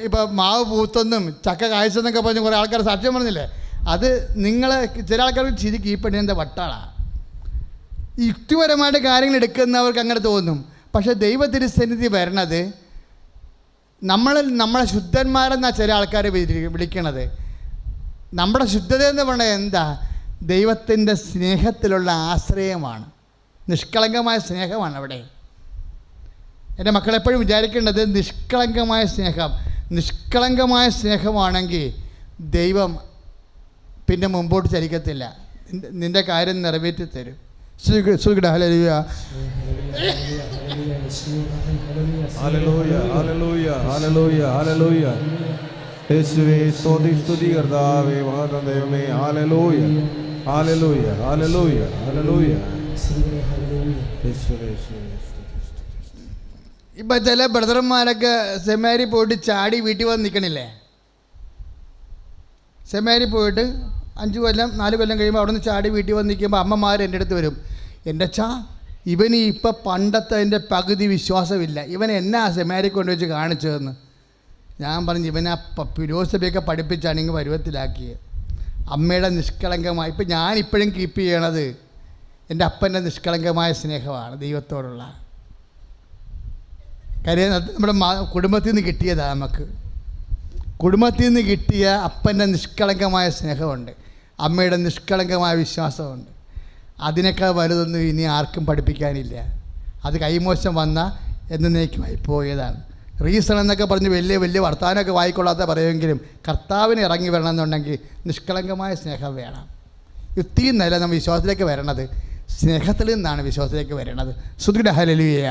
ഇപ്പോൾ മാവ് പൂത്തെന്നും ചക്ക കായ്ച്ചെന്നൊക്കെ പറഞ്ഞ് കുറേ ആൾക്കാർ സാക്ഷ്യം പറഞ്ഞില്ലേ, അത് ചില ആൾക്കാർക്ക് ചിരിക്കും, ഈ പെണ്ണിൻ്റെ വട്ടാളാണ്. യുക്തിപരമായിട്ട് കാര്യങ്ങൾ എടുക്കുന്നവർക്ക് അങ്ങനെ തോന്നും. പക്ഷേ ദൈവതിരുസന്നിധി വരണത് നമ്മളെ ശുദ്ധന്മാരെന്നാണ് ചില ആൾക്കാർ വിളിക്കണത്. നമ്മുടെ ശുദ്ധത എന്ന് പറഞ്ഞാൽ എന്താ? ദൈവത്തിൻ്റെ സ്നേഹത്തിലുള്ള ആശ്രയമാണ്, നിഷ്കളങ്കമായ സ്നേഹമാണ്. അവിടെ എൻ്റെ മക്കളെപ്പോഴും വിചാരിക്കേണ്ടത് നിഷ്കളങ്കമായ സ്നേഹമാണെങ്കിൽ ദൈവം പിന്നെ മുമ്പോട്ട് ചലിക്കത്തില്ല, നിൻ്റെ കാര്യം നിറവേറ്റി തരും. Hallelujah hallelujah hallelujah hallelujah hallelujah യേശുവേ സ്തുതി കർത്താവേ മഹത്വം ദൈവമേ. Hallelujah hallelujah hallelujah hallelujah. യേശുവേ ഇപ്പം ചില ബ്രദർമാരൊക്കെ സെമിനാരി പോയിട്ട് ചാടി വീട്ടിൽ വന്ന് നിൽക്കണില്ലേ? സെമിനാരി പോയിട്ട് 5 കൊല്ലം 4 കൊല്ലം കഴിയുമ്പോൾ അവിടെ നിന്ന് ചാടി വീട്ടിൽ വന്ന് നിൽക്കുമ്പോൾ അമ്മമാർ എൻ്റെ അടുത്ത് വരും, എൻ്റെ അച്ഛാ ഇവന് ഇപ്പം പണ്ടത്തെ എൻ്റെ പകുതി വിശ്വാസമില്ല, ഇവൻ എന്നാ സെമിനാരി കൊണ്ടുവച്ച് കാണിച്ചതെന്ന്. ഞാൻ പറഞ്ഞു, ഇവനെ ഫിലോസഫിയൊക്കെ പഠിപ്പിച്ചാണ് ഇങ്ങ് പരുവത്തിലാക്കിയത്. അമ്മയുടെ നിഷ്കളങ്കമായി ഇപ്പം ഞാനിപ്പോഴും കീപ്പ് ചെയ്യണത് എൻ്റെ അപ്പൻ്റെ നിഷ്കളങ്കമായ സ്നേഹമാണ് ദൈവത്തോടുള്ള. കാര്യം നമ്മുടെ കുടുംബത്തിൽ നിന്ന് കിട്ടിയതാണ്. നമുക്ക് കുടുംബത്തിൽ നിന്ന് കിട്ടിയ അപ്പൻ്റെ നിഷ്കളങ്കമായ സ്നേഹമുണ്ട്, അമ്മയുടെ നിഷ്കളങ്കമായ വിശ്വാസമുണ്ട്. അതിനേക്കാൾ വലുതൊന്നും ഇനി ആർക്കും പഠിപ്പിക്കാനില്ല. അത് കൈമോശം വന്ന എന്നേക്കുമായി പോയതാണ്. റീസൺ എന്നൊക്കെ പറഞ്ഞ് വലിയ വലിയ വർത്തമാനമൊക്കെ വായിക്കൊള്ളാത്ത പറയുമെങ്കിലും കർത്താവിന് ഇറങ്ങി വരണമെന്നുണ്ടെങ്കിൽ നിഷ്കളങ്കമായ സ്നേഹം വേണം. യുക്തി എന്നല്ല നമ്മൾ വിശ്വാസത്തിലേക്ക് വരണത്, സ്നേഹത്തിൽ നിന്നാണ് വിശ്വാസത്തിലേക്ക് വരണത്. സുദൃഢ ഹല്ലേലൂയ.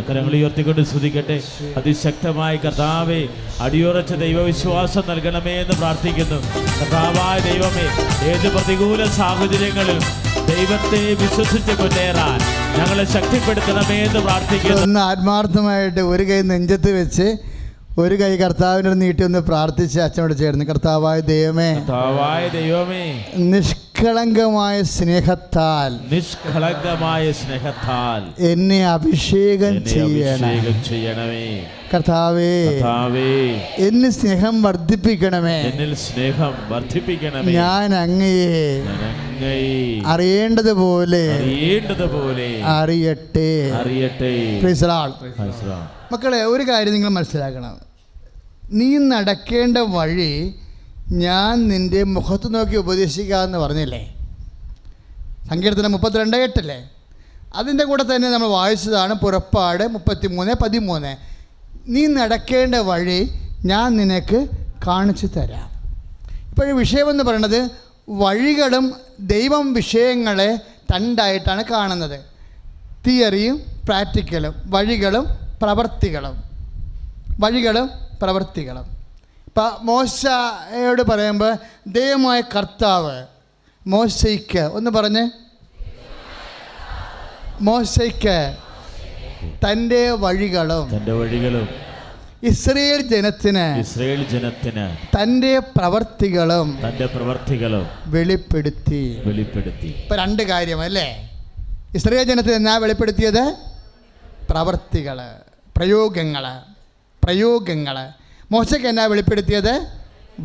കരങ്ങൾ ഉയർത്തിക്കൊണ്ട് സ്തുതിക്കട്ടെ. അതിശക്തമായി കർത്താവേ അടിയുറച്ച ദൈവവിശ്വാസം നൽകണമേ എന്ന് പ്രാർത്ഥിക്കുന്നു. കർത്താവായ ദൈവമേ, ഏത് പ്രതികൂല സാഹചര്യങ്ങളിൽ ദൈവത്തെ വിശ്വസിച്ച് മുന്നേറാൻ ഞങ്ങളെ ശക്തിപ്പെടുത്തണമേ എന്ന് പ്രാർത്ഥിക്കുന്നു. ഒന്ന് ആത്മാർത്ഥമായിട്ട് ഒരു കൈ നെഞ്ചത്ത് വെച്ച് ഒരു കൈ കർത്താവിനോട് നീട്ടി ഒന്ന് പ്രാർത്ഥിച്ച് അച്ഛനോട് ചേർന്ന്, കർത്താവായ ദൈവമേ, കർത്താവായ ദൈവമേ, നിഷ്കളങ്കമായ സ്നേഹത്താൽ എന്നെ അഭിഷേകം ചെയ്യണമേ. കർത്താവേ, എന്നിൽ സ്നേഹം വർദ്ധിപ്പിക്കണമേ. ഞാൻ അങ്ങയെ അറിയേണ്ടതുപോലെ അറിയട്ടെ. മക്കളെ, ഒരു കാര്യം നിങ്ങൾ മനസ്സിലാക്കണം. നീ നടക്കേണ്ട വഴി ഞാൻ നിൻ്റെ മുഖത്ത് നോക്കി ഉപദേശിക്കാമെന്ന് പറഞ്ഞില്ലേ? സങ്കീർത്തനം 32:8 അതിൻ്റെ കൂടെ തന്നെ നമ്മൾ വായിച്ചതാണ് പുറപ്പാട് 33:13. നീ നടക്കേണ്ട വഴി ഞാൻ നിനക്ക് കാണിച്ചു തരാം. ഇപ്പോൾ വിഷയമെന്ന് പറയുന്നത് വഴികളും ദൈവം വിഷയങ്ങളെ രണ്ടായിട്ടാണ് കാണുന്നത്. തിയറിയും പ്രാക്ടിക്കലും, വഴികളും പ്രവർത്തികളും. ഇപ്പം മോശയോട് പറയുമ്പോൾ ദൈവമായ കർത്താവ് മോശയ്ക്ക് ഒന്ന് പറഞ്ഞ്, മോശയ്ക്ക് തൻ്റെ വഴികളും ഇസ്രയേൽ ജനത്തിന് തൻ്റെ പ്രവർത്തികളും വെളിപ്പെടുത്തി. ഇപ്പം 2 കാര്യമല്ലേ? ഇസ്രയേൽ ജനത്തിന് എന്നാ വെളിപ്പെടുത്തിയത്? പ്രവർത്തികൾ, പ്രയോഗങ്ങൾ. മോശയ്ക്ക് എന്നാ വെളിപ്പെടുത്തിയത്?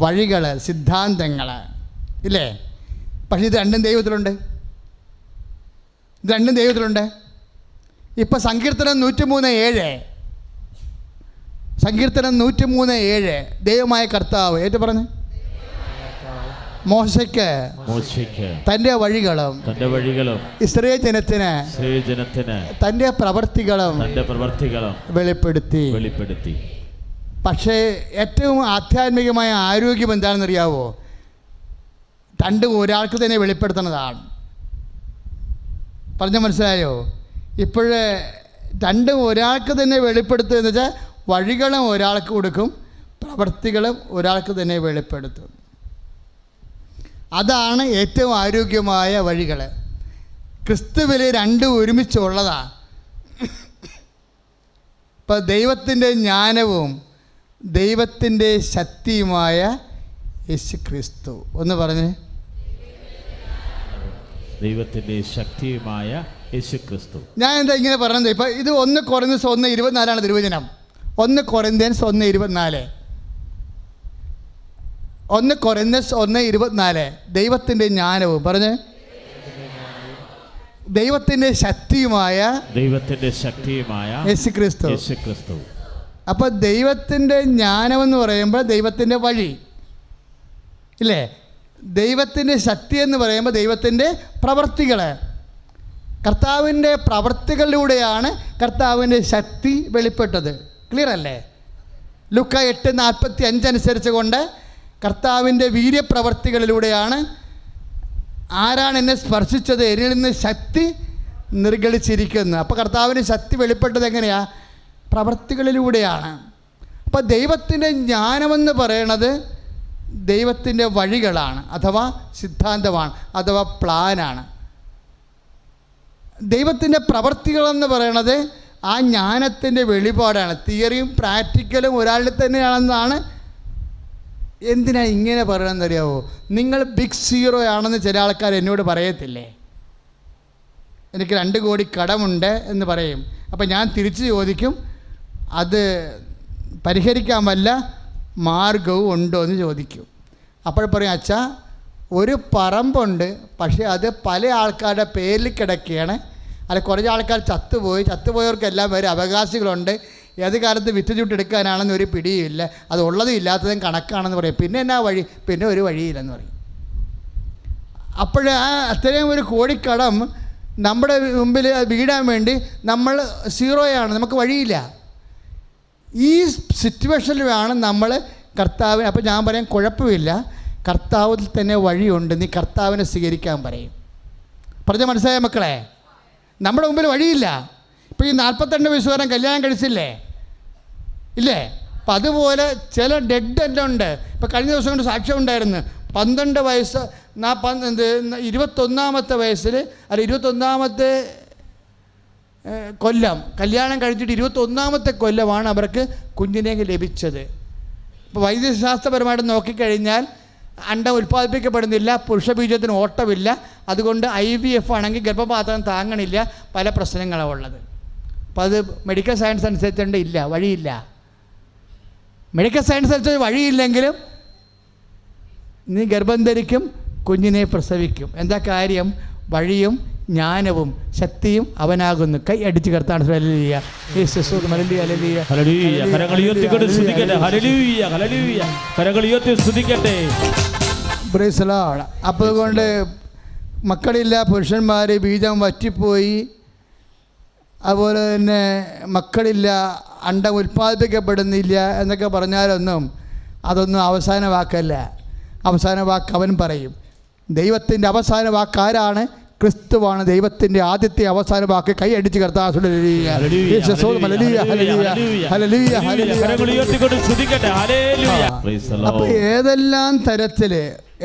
വഴികൾ, സിദ്ധാന്തങ്ങൾ, ഇല്ലേ? പക്ഷേ ഇത് രണ്ടും ദൈവത്തിലുണ്ട്. ഇപ്പം സങ്കീർത്തനം 103:7 ദൈവമായ കർത്താവ് ഏറ്റു പറഞ്ഞു, മോശയ്ക്ക് തൻ്റെ വഴികളും ഇസ്രായേൽ ജനത്തിന് തൻ്റെ പ്രവർത്തികളും വെളിപ്പെടുത്തി. പക്ഷേ ഏറ്റവും ആധ്യാത്മികമായ ആരോഗ്യം എന്താണെന്നറിയാവോ? രണ്ടും ഒരാൾക്ക് തന്നെ വെളിപ്പെടുത്തുന്നതാണ്. പറഞ്ഞ മനസ്സിലായോ? ഇപ്പോഴേ രണ്ടും ഒരാൾക്ക് തന്നെ വെളിപ്പെടുത്തുക എന്ന് വെച്ചാൽ വഴികളും ഒരാൾക്ക് കൊടുക്കും, പ്രവർത്തികളും ഒരാൾക്ക് തന്നെ വെളിപ്പെടുത്തും. അതാണ് ഏറ്റവും ആരോഗ്യമായ വഴികൾ. ക്രിസ്തുവിൽ രണ്ടും ഒരുമിച്ചുള്ളതാണ്. ഇപ്പം ദൈവത്തിൻ്റെ ജ്ഞാനവും ദൈവത്തിൻ്റെ ശക്തിയുമായ യേശു ക്രിസ്തു. ഒന്ന് പറഞ്ഞേ, ദൈവത്തിൻ്റെ ശക്തിയുമായ യേശു ക്രിസ്തു. ഞാൻ എന്താ ഇങ്ങനെ പറയുന്നത്? ഇപ്പം ഇത് 1 കൊരിന്ത്യൻസ് 1:24 തിരുവചനം. 1 കൊരിന്ത്യൻസ് 1:24 1 കൊരിന്ത്യൻസ് 1:24 ദൈവത്തിൻ്റെ ജ്ഞാനവും പറഞ്ഞ് ദൈവത്തിൻ്റെ ശക്തിയുമായ യേശു ക്രിസ്തു. അപ്പോൾ ദൈവത്തിൻ്റെ ജ്ഞാനമെന്ന് പറയുമ്പോൾ ദൈവത്തിൻ്റെ വഴി, ഇല്ലേ? ദൈവത്തിൻ്റെ ശക്തി എന്ന് പറയുമ്പോൾ ദൈവത്തിൻ്റെ പ്രവർത്തികൾ. കർത്താവിൻ്റെ പ്രവർത്തികളിലൂടെയാണ് കർത്താവിൻ്റെ ശക്തി വെളിപ്പെട്ടത്. ക്ലിയർ അല്ലേ? ലൂക്ക 8:45 അനുസരിച്ച് കൊണ്ട് കർത്താവിൻ്റെ വീര്യപ്രവർത്തികളിലൂടെയാണ് ആരാണ് എന്നെ സ്പർശിച്ചത്, എന്നിൽ നിന്ന് ശക്തി നിർഗളിച്ചിരിക്കുന്നത്. അപ്പോൾ കർത്താവിന് ശക്തി വെളിപ്പെട്ടത് എങ്ങനെയാണ്? പ്രവൃത്തികളിലൂടെയാണ്. അപ്പോൾ ദൈവത്തിൻ്റെ ജ്ഞാനമെന്ന് പറയണത് ദൈവത്തിൻ്റെ വഴികളാണ്, അഥവാ സിദ്ധാന്തമാണ്, അഥവാ പ്ലാനാണ്. ദൈവത്തിൻ്റെ പ്രവൃത്തികളെന്ന് പറയണത് ആ ജ്ഞാനത്തിൻ്റെ വെളിപാടാണ്. തിയറിയും പ്രാക്ടിക്കലും ഒരാളിൽ തന്നെയാണെന്നാണ്. എന്തിനാണ് ഇങ്ങനെ പറയണമെന്നറിയാവോ? നിങ്ങൾ ബിഗ് സീറോ ആണെന്ന് ചില ആൾക്കാർ എന്നോട് പറയത്തില്ലേ? എനിക്ക് 2 കോടി കടമുണ്ട് എന്ന് പറയും. അപ്പം ഞാൻ തിരിച്ച് ചോദിക്കും, അത് പരിഹരിക്കാൻ വല്ല മാർഗവും ഉണ്ടോ എന്ന് ചോദിക്കും. അപ്പോൾ പറയും, അച്ഛാ ഒരു പറമ്പുണ്ട്, പക്ഷേ അത് പല ആൾക്കാരുടെ പേരിൽ കിടക്കുകയാണ്. അല്ല, കുറച്ച് ആൾക്കാർ ചത്തുപോയവർക്കെല്ലാം വേറെ അവകാശികളുണ്ട്. ഏത് കാലത്ത് വിത്ത് ചുട്ടെടുക്കാനാണെന്ന് ഒരു പിടിയുമില്ല, അത് ഉള്ളതും ഇല്ലാത്തതും കണക്കാണെന്ന് പറയും. പിന്നെ എന്നാ വഴി? പിന്നെ ഒരു വഴിയില്ലെന്ന് പറയും. അപ്പോൾ അത്രയും 1 കോടിക്കടം നമ്മുടെ മുമ്പിൽ വീടാൻ വേണ്ടി നമ്മൾ സീറോയാണ്, നമുക്ക് വഴിയില്ല. ഈ സിറ്റുവേഷനിലാണ് നമ്മൾ കർത്താവിന്. അപ്പോൾ ഞാൻ പറയാം, കുഴപ്പമില്ല, കർത്താവിൽ തന്നെ വഴിയുണ്ട്, നീ കർത്താവിനെ സ്വീകരിക്കാൻ പറയും. പറഞ്ഞ മനസ്സിലായ മക്കളെ? നമ്മുടെ മുമ്പിൽ വഴിയില്ല. ഇപ്പോൾ ഈ 42 വയസ്സുകാരൻ കല്യാണം കഴിച്ചില്ലേ? ഇല്ലേ? അപ്പം അതുപോലെ ചില ഡെഡ് എല്ലാം ഉണ്ട്. ഇപ്പോൾ കഴിഞ്ഞ ദിവസം കൊണ്ട് സാക്ഷ്യം ഉണ്ടായിരുന്നു. 12 വയസ്സ് 21ാമത്തെ വയസ്സിൽ, അല്ല 21ാമത്തെ കൊല്ലം കല്യാണം കഴിച്ചിട്ട് 21ാമത്തെ കൊല്ലമാണ് അവർക്ക് കുഞ്ഞിനെ ലഭിച്ചത്. ഇപ്പോൾ വൈദ്യശാസ്ത്രപരമായിട്ട് നോക്കിക്കഴിഞ്ഞാൽ അണ്ടം ഉൽപ്പാദിപ്പിക്കപ്പെടുന്നില്ല, പുരുഷബീജത്തിന് ഓട്ടമില്ല. അതുകൊണ്ട് IVF ആണെങ്കിൽ ഗർഭപാത്രം താങ്ങണില്ല, പല പ്രശ്നങ്ങളാണ് ഉള്ളത്. അപ്പോൾ അത് മെഡിക്കൽ സയൻസ് അനുസരിച്ചുകൊണ്ട് ഇല്ല, വഴിയില്ല. മെഡിക്കൽ സയൻസ് അനുസരിച്ച് വഴിയില്ലെങ്കിലും നീ ഗർഭം ധരിക്കും, കുഞ്ഞിനെ പ്രസവിക്കും. എന്താ കാര്യം? വഴിയും ജ്ഞാനവും ശക്തിയും അവനാകുന്നു. കൈ അടിച്ച് കർത്താൻ. അപ്പോൾ അതുകൊണ്ട് മക്കളില്ല, പുരുഷന്മാർ ബീജം വറ്റിപ്പോയി, അതുപോലെ തന്നെ മക്കളില്ല, അണ്ടം ഉൽപ്പാദിപ്പിക്കപ്പെടുന്നില്ല എന്നൊക്കെ പറഞ്ഞാലൊന്നും അതൊന്നും അവസാന വാക്കല്ല. അവസാന വാക്ക് അവൻ പറയും. ദൈവത്തിൻ്റെ അവസാന വാക്ക് ആരാണ്? ക്രിസ്തുവാണ് ദൈവത്തിൻ്റെ ആദ്യത്തെ അവസാന വാക്ക്. കൈ അടിച്ച് കർത്താൻ. അപ്പോൾ ഏതെല്ലാം തരത്തിൽ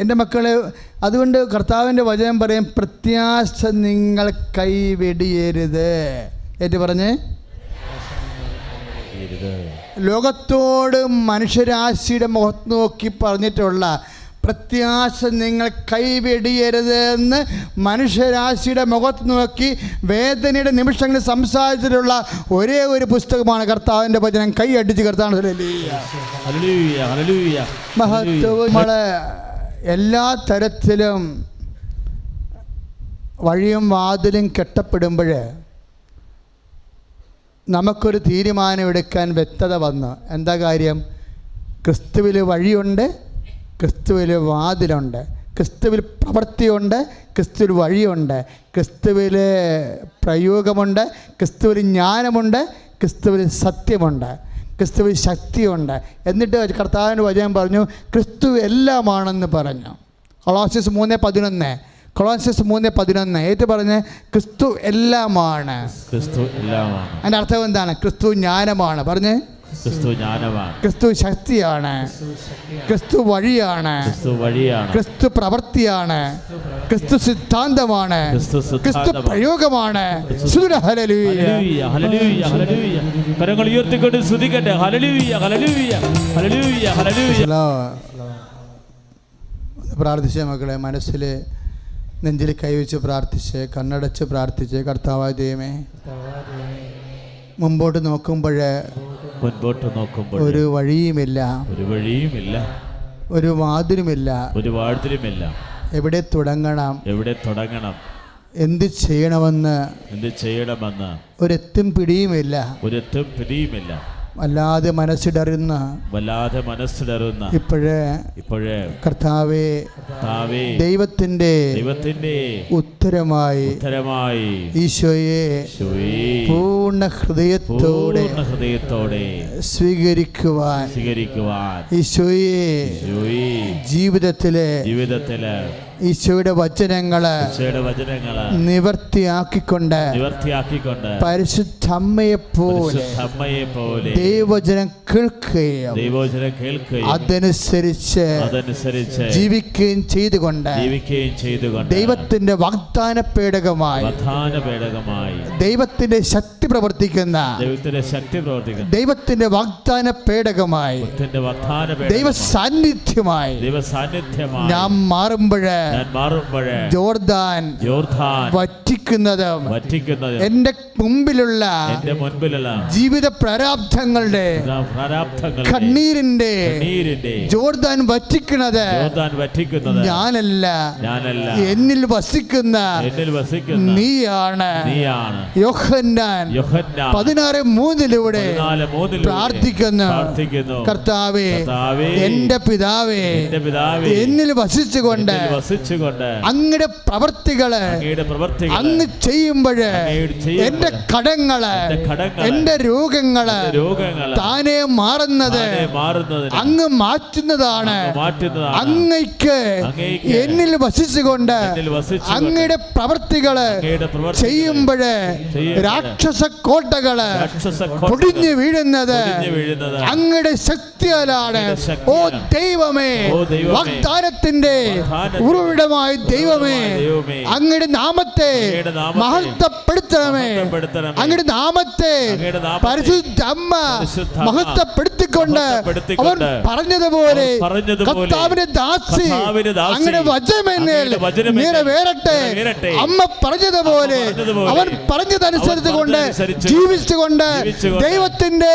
എൻ്റെ മക്കളെ, അതുകൊണ്ട് കർത്താവിൻ്റെ വചനം പറയും, പ്രത്യാശ നിങ്ങൾ കൈവെടിയരുത്. ഏറ്റു പറഞ്ഞ്, ലോകത്തോട് മനുഷ്യരാശിയുടെ മുഖത്ത് നോക്കി പറഞ്ഞിട്ടുള്ള പ്രത്യാശ നിങ്ങൾ കൈവെടിയരുത് എന്ന് മനുഷ്യരാശിയുടെ മുഖത്ത് നോക്കി വേദനയുടെ നിമിഷങ്ങളിൽ സംസാരിച്ചിട്ടുള്ള ഒരേ ഒരു പുസ്തകമാണ് കർത്താവിൻ്റെ വചനം. കൈ അടിച്ച് കർത്താവ്. നമ്മളെ എല്ലാ തരത്തിലും വഴിയും വാതിലും കെട്ടപ്പെടുമ്പോൾ നമുക്കൊരു തീരുമാനമെടുക്കാൻ വ്യക്തത വന്നു. എന്താ കാര്യം? ക്രിസ്തുവിൽ വഴിയുണ്ട്, ക്രിസ്തുവിൽ വാതിലുണ്ട്, ക്രിസ്തുവിൽ പ്രവൃത്തിയുണ്ട്, ക്രിസ്തുവിൽ വഴിയുണ്ട്, ക്രിസ്തുവിൽ പ്രയോഗമുണ്ട്, ക്രിസ്തുവിൽ ജ്ഞാനമുണ്ട്, ക്രിസ്തുവിൽ സത്യമുണ്ട്, ക്രിസ്തുവിൽ ശക്തിയുണ്ട്. എന്നിട്ട് കർത്താവിൻ്റെ വചനം പറഞ്ഞു, ക്രിസ്തു എല്ലാമാണെന്ന് പറഞ്ഞു. കൊളോസ്യസ് 3:11. കൊളോസ്യസ് 3:11 ഏറ്റു പറഞ്ഞ്, ക്രിസ്തു എല്ലാമാണ്. ക്രിസ്തു എല്ലാമാണ്. അതിൻ്റെ അർത്ഥം എന്താണ്? ക്രിസ്തു ജ്ഞാനമാണ്. പറഞ്ഞ്, ക്രിസ്തു ജ്ഞാനമാണ്. ക്രിസ്തു ശക്തിയാണ്, ക്രിസ്തു വഴിയാണ്, ക്രിസ്തു പ്രവൃത്തിയാണ്, ക്രിസ്തു സിദ്ധാന്തമാണ്, ക്രിസ്തു പ്രയോഗമാണ്. കരങ്ങൾ ഉയർത്തിക്കൊണ്ട് സ്തുതിക്കട്ടെ. Hallelujah, hallelujah, hallelujah, hallelujah. പ്രാർത്ഥിച്ച മക്കളെ, മനസ്സിൽ നെഞ്ചിൽ കൈവച്ച് പ്രാർത്ഥിച്ച്, കണ്ണടച്ച് പ്രാർത്ഥിച്ച്, കർത്താവായ ദൈവമേ, മുമ്പോട്ട് നോക്കുമ്പോൾ ഒരു വഴിയുമില്ല, ഒരു വാതിലുമില്ല, എവിടെ തുടങ്ങണം, എന്ത് ചെയ്യണമെന്ന് ഒരെത്തും പിടിയുമില്ല. വല്ലാതെ മനസ്സിടറുന്ന ഇപ്പോഴേ കർത്താവേ, ദൈവത്തിന്റെ ഉത്തരമായി ഈശോയെ പൂർണ്ണ ഹൃദയത്തോടെ സ്വീകരിക്കുവാൻ ഈശോയെ ജീവിതത്തിലെ ഈശോയുടെ വചനങ്ങള് നിവർത്തിയാക്കിക്കൊണ്ട് പരിശുദ്ധ അമ്മയെ പോലെ ദൈവവചനം കേൾക്കുകയും അതനുസരിച്ച് ജീവിക്കുകയും ചെയ്തുകൊണ്ട് ദൈവത്തിന്റെ വാഗ്ദാന പേടകമായി ദൈവത്തിന്റെ ശക്തി പ്രവർത്തിക്കുന്ന ദൈവത്തിന്റെ വാഗ്ദാന പേടകമായി ദൈവ സാന്നിധ്യമായി ഞാൻ മാറുമ്പോഴേ ജോർദാൻ വറ്റിക്കുന്നതും എന്റെ മുമ്പിലുള്ള ജീവിത പ്രാരാബ്ധങ്ങളുടെ കണ്ണീരിന്റെ ജോർദാൻ വറ്റിക്കുന്നത് ഞാനല്ല, എന്നിൽ വസിക്കുന്ന നീയാണ്. യോഹന്നാൻ 16:3 പ്രാർത്ഥിക്കുന്നു, കർത്താവേ എന്റെ പിതാവേ എന്നിൽ വസിച്ചുകൊണ്ട് അങ്ങയുടെ പ്രവർത്തികള് അങ്ങ് ചെയ്യുമ്പോഴ് എന്റെ കടങ്ങള് എന്റെ രോഗങ്ങള് താനെ മാറുന്നത് അങ്ങ് മാറ്റുന്നതാണ്. അങ്ങയ്ക്ക് എന്നിൽ വസിച്ചുകൊണ്ട് അങ്ങയുടെ പ്രവർത്തികള് ചെയ്യുമ്പോഴ് രാക്ഷസ കോട്ടകള് പൊടിഞ്ഞു വീഴുന്നത് അങ്ങയുടെ ശക്തിയാലാണ്. ഓ ദൈവമേ, വാഗ്ദാനത്തിന്റെ ഉറവിടമായ ദൈവമേ, അങ്ങയുടെ നാമത്തെ മഹത്വപ്പെടുത്തണമേ. അങ്ങയുടെ നാമത്തെ പരിശുദ്ധ അമ്മ മഹത്വപ്പെടുത്തിക്കൊണ്ട് അവൻ പറഞ്ഞതുപോലെ കർത്താവിന്റെ ദാസി അങ്ങയുടെ വചനമെന്നിൽ നിറവേറട്ടെ. അമ്മ പറഞ്ഞതുപോലെ അവൻ പറഞ്ഞതനുസരിച്ച് കൊണ്ട് ജീവിച്ചുകൊണ്ട് ദൈവത്തിന്റെ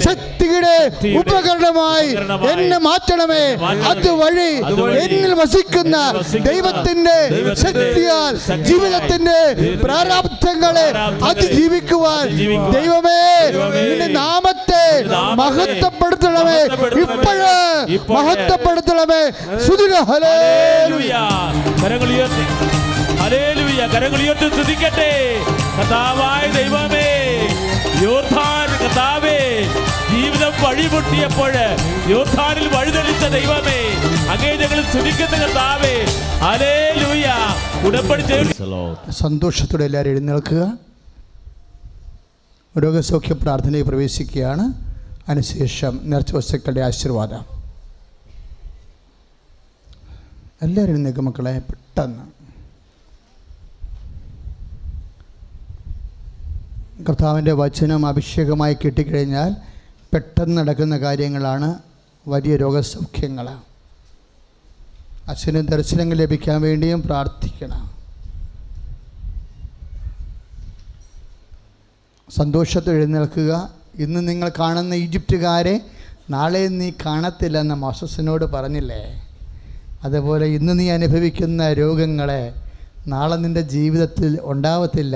ശക്തിയുടെ ഉപകരണമായി എന്നെ മാറ്റണമേ. അതുവഴി എന്നിൽ വസിക്കുന്ന ദൈവത്തിന്റെ ശക്തിയാൽ ജീവിതത്തിന്റെ പ്രാരാബ്ധങ്ങളെ അതിജീവിക്കുവാൻ ദൈവമേ നിന്റെ നാമത്തെ മഹത്വപ്പെടുത്തണമേ. ഇപ്പോഴ് മഹത്വപ്പെടുത്തണമേ. കരങ്ങളുയർത്തി സ്തുതിക്കട്ടെ. കർത്താവായ ദൈവമേ, യോർദാൻ കർത്താവേ ജീവിതം വഴിമുട്ടിയപ്പോൾ യോർദാനിൽ വഴിതെളിച്ച ദൈവമേ, അങ്ങേ ഞങ്ങൾ സ്തുതിക്കുന്ന കർത്താവേ. ഹല്ലേലൂയ. ഉടമ്പടി സന്തോഷത്തോടെ എല്ലാവരും എഴുന്നേൽക്കുക. രോഗസൗഖ്യ പ്രാർത്ഥനയിൽ പ്രവേശിക്കുകയാണ്. അതിനുശേഷം നേർച്ച വസ്തുക്കളുടെ ആശീർവാദം. എല്ലാവരും എഴുന്നേൽക്കുക മക്കളെ, പെട്ടെന്ന്. കർത്താവിൻ്റെ വചനം അഭിഷേകമായി കിട്ടിക്കഴിഞ്ഞാൽ പെട്ടെന്ന് നടക്കുന്ന കാര്യങ്ങളാണ് വലിയ രോഗസൗഖ്യങ്ങൾ. അച്ഛന് ദർശനങ്ങൾ ലഭിക്കാൻ വേണ്ടിയും പ്രാർത്ഥിക്കണം. സന്തോഷത്തോടെ എഴുന്നേൽക്കുക. ഇന്ന് നിങ്ങൾ കാണുന്ന ഈജിപ്തുകാരെ നാളെ നീ കാണത്തില്ലെന്ന് മോസസിനോട് പറഞ്ഞില്ലേ? അതുപോലെ ഇന്ന് നീ അനുഭവിക്കുന്ന രോഗങ്ങളെ നാളെ നിൻ്റെ ജീവിതത്തിൽ ഉണ്ടാവത്തില്ല,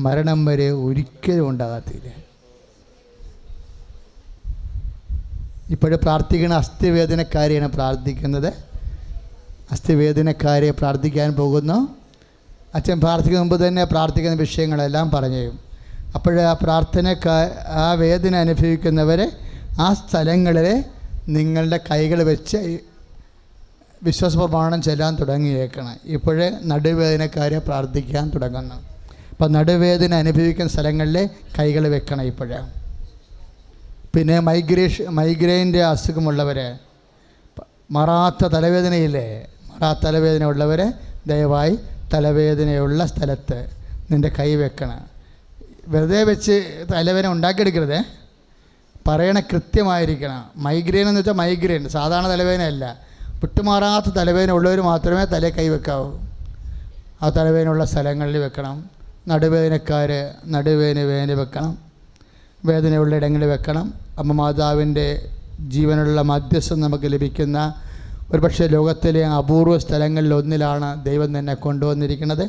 മരണം വരെ ഒരിക്കലും ഉണ്ടാകത്തില്ല. ഇപ്പോഴും പ്രാർത്ഥിക്കുന്ന അസ്ഥിവേദനക്കാരെയാണ് പ്രാർത്ഥിക്കുന്നത്. അസ്ഥിവേദനക്കാരെ പ്രാർത്ഥിക്കാൻ പോകുന്നു. അച്ഛൻ പ്രാർത്ഥിക്കുന്ന മുമ്പ് തന്നെ പ്രാർത്ഥിക്കുന്ന വിഷയങ്ങളെല്ലാം പറഞ്ഞു. അപ്പോൾ ആ വേദന അനുഭവിക്കുന്നവരെ ആ സ്ഥലങ്ങളിൽ നിങ്ങളുടെ കൈകൾ വെച്ച് വിശ്വാസപ്രമാണം ചെല്ലാൻ തുടങ്ങിയേക്കണം. ഇപ്പോഴേ നടുവേദനക്കാരെ പ്രാർത്ഥിക്കാൻ തുടങ്ങുന്നു. അപ്പം നടുവേദന അനുഭവിക്കുന്ന സ്ഥലങ്ങളിൽ കൈകൾ വെക്കണം ഇപ്പോഴേ. പിന്നെ മൈഗ്രെയിൻ്റെ അസുഖമുള്ളവർ, മാറാത്ത തലവേദനയില്ലേ, മാറാത്ത തലവേദന ഉള്ളവർ ദയവായി തലവേദനയുള്ള സ്ഥലത്ത് നിൻ്റെ കൈ വെക്കണം. വെറുതെ വെച്ച് തലവേദന ഉണ്ടാക്കിയെടുക്കരുത്, പറയണ കൃത്യമായിരിക്കണം. മൈഗ്രെയിൻ എന്ന് വെച്ചാൽ മൈഗ്രെയിൻ സാധാരണ തലവേദനയല്ല. വിട്ടുമാറാത്ത തലവേദന ഉള്ളവർ മാത്രമേ തലേ കൈ വെക്കാവൂ. ആ തലവേദനയുള്ള സ്ഥലങ്ങളിൽ വെക്കണം. നടുവേദനക്കാർ വേദന വെക്കണം, വേദനയുള്ള ഇടങ്ങളിൽ വെക്കണം. അമ്മ മാതാവിൻ്റെ ജീവനുള്ള മധ്യസ്ഥം നമുക്ക് ലഭിക്കുന്ന ഒരുപക്ഷെ ലോകത്തിലെ അപൂർവ സ്ഥലങ്ങളിലൊന്നിലാണ് ദൈവം തന്നെ കൊണ്ടുവന്നിരിക്കുന്നത്.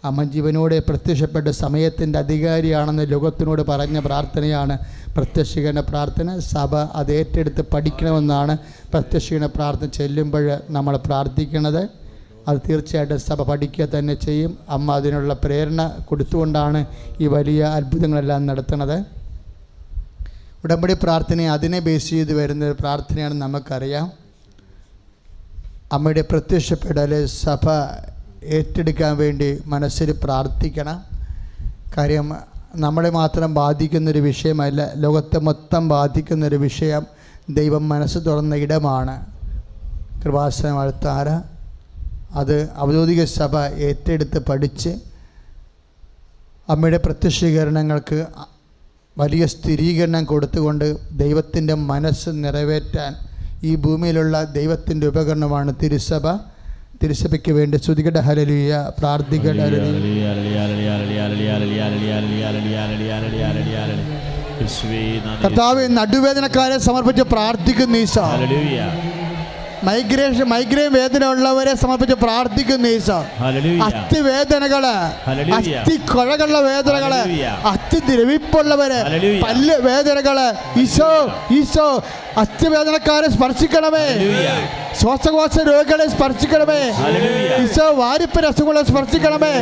അമ്മ ജീവനോട് പ്രത്യക്ഷപ്പെട്ട സമയത്തിൻ്റെ അധികാരിയാണെന്ന് ലോകത്തിനോട് പറഞ്ഞ പ്രാർത്ഥനയാണ് പ്രത്യക്ഷീകരണ പ്രാർത്ഥന. സഭ അത് ഏറ്റെടുത്ത് പഠിക്കണമെന്നാണ് പ്രത്യക്ഷീകരണ പ്രാർത്ഥന ചെല്ലുമ്പോൾ നമ്മൾ പ്രാർത്ഥിക്കുന്നത്. അത് തീർച്ചയായിട്ടും സഭ പഠിക്കുക തന്നെ ചെയ്യും. അമ്മ അതിനുള്ള പ്രേരണ കൊടുത്തുകൊണ്ടാണ് ഈ വലിയ അത്ഭുതങ്ങളെല്ലാം നടത്തുന്നത്. ഉടമ്പടി പ്രാർത്ഥന അതിനെ ബേസ് ചെയ്ത് വരുന്ന പ്രാർത്ഥനയാണ് നമുക്കറിയാം. അമ്മയുടെ പ്രത്യക്ഷപ്പെടൽ സഭ ഏറ്റെടുക്കാൻ വേണ്ടി മനസ്സിൽ പ്രാർത്ഥിക്കണം. കാര്യം നമ്മളെ മാത്രം ബാധിക്കുന്നൊരു വിഷയമല്ല, ലോകത്തെ മൊത്തം ബാധിക്കുന്നൊരു വിഷയം. ദൈവം മനസ്സ് തുറന്ന ഇടമാണ് കൃപാസനം അൾത്താര. അത് ഔദ്യോഗിക സഭ ഏറ്റെടുത്ത് പഠിച്ച് അമ്മയുടെ പ്രത്യക്ഷീകരണങ്ങൾക്ക് വലിയ സ്ഥിരീകരണം കൊടുത്തുകൊണ്ട് ദൈവത്തിൻ്റെ മനസ്സ് നിറവേറ്റാൻ ഈ ഭൂമിയിലുള്ള ദൈവത്തിൻ്റെ ഉപകരണമാണ് തിരുസഭ. തിരുസഭയ്ക്ക് വേണ്ടി സ്തുതിക്കട്ടെ, ഹല്ലേലൂയ, പ്രാർത്ഥിക്കട്ടെ. കർത്താവേ, നടുവേദനക്കാരെ സമർപ്പിച്ച് പ്രാർത്ഥിക്കുന്ന ഈശോ, മൈഗ്രെയിൻ വേദന ഉള്ളവരെ സമർപ്പിച്ച് പ്രാർത്ഥിക്കുന്ന ഈശോ, അസ്ഥിവേദനകള്, അസ്ഥിക്കുഴകളുടെ വേദനകള്, അസ്ഥി ദ്രവിപ്പുള്ളവര്, പല്ല് വേദനകള്, ഈശോ ഈശോ അസ്ഥിവേദനക്കാരെ സ്പർശിക്കണമേ. ശ്വാസകോശ രോഗികളെ സ്പർശിക്കണമേ. ഈശോ വാരിപ്പിന് അസുഖങ്ങളെ സ്പർശിക്കണമേ.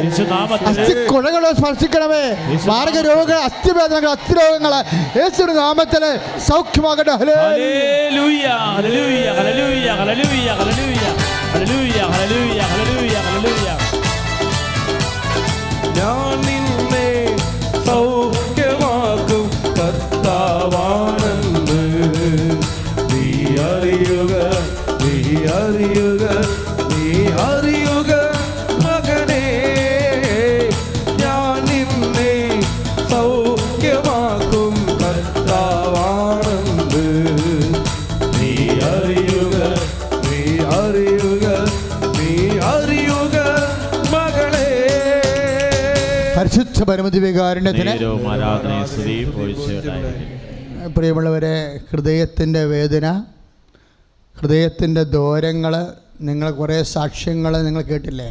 അസ്ഥിക്കുഴകളെ സ്പർശിക്കണമേ. മാർഗരോഗങ്ങൾ, അസ്ഥിവേദനകൾ, അസ്ഥിരോഗങ്ങള് യേശുവിന്റെ നാമത്തില് സൗഖ്യമാകട്ടെ. Hallelujah, hallelujah, hallelujah, hallelujah, hallelujah, hallelujah, hallelujah, hallelujah, hallelujah. ഞാൻ നിന്നെ സൗഖ്യമാക്കും കർത്താവാണെന്ന് നീ അറിയുക, നീ അറിയുക, നീ അറിയുക മകനേ. ഞാൻ നിന്നെ സൗഖ്യമാക്കും കർത്താവാണെന്ന് നീ അറിയുക, നീ അറിയുക, നീ അറിയുക മകളേ. പരിശുദ്ധ പരമദിവ്യകാരുണ്യത്തിന് പ്രിയമുള്ളവരെ, ഹൃദയത്തിൻ്റെ വേദന, ഹൃദയത്തിൻ്റെ ദോരങ്ങൾ, നിങ്ങൾ കുറേ സാക്ഷ്യങ്ങൾ നിങ്ങൾ കേട്ടില്ലേ?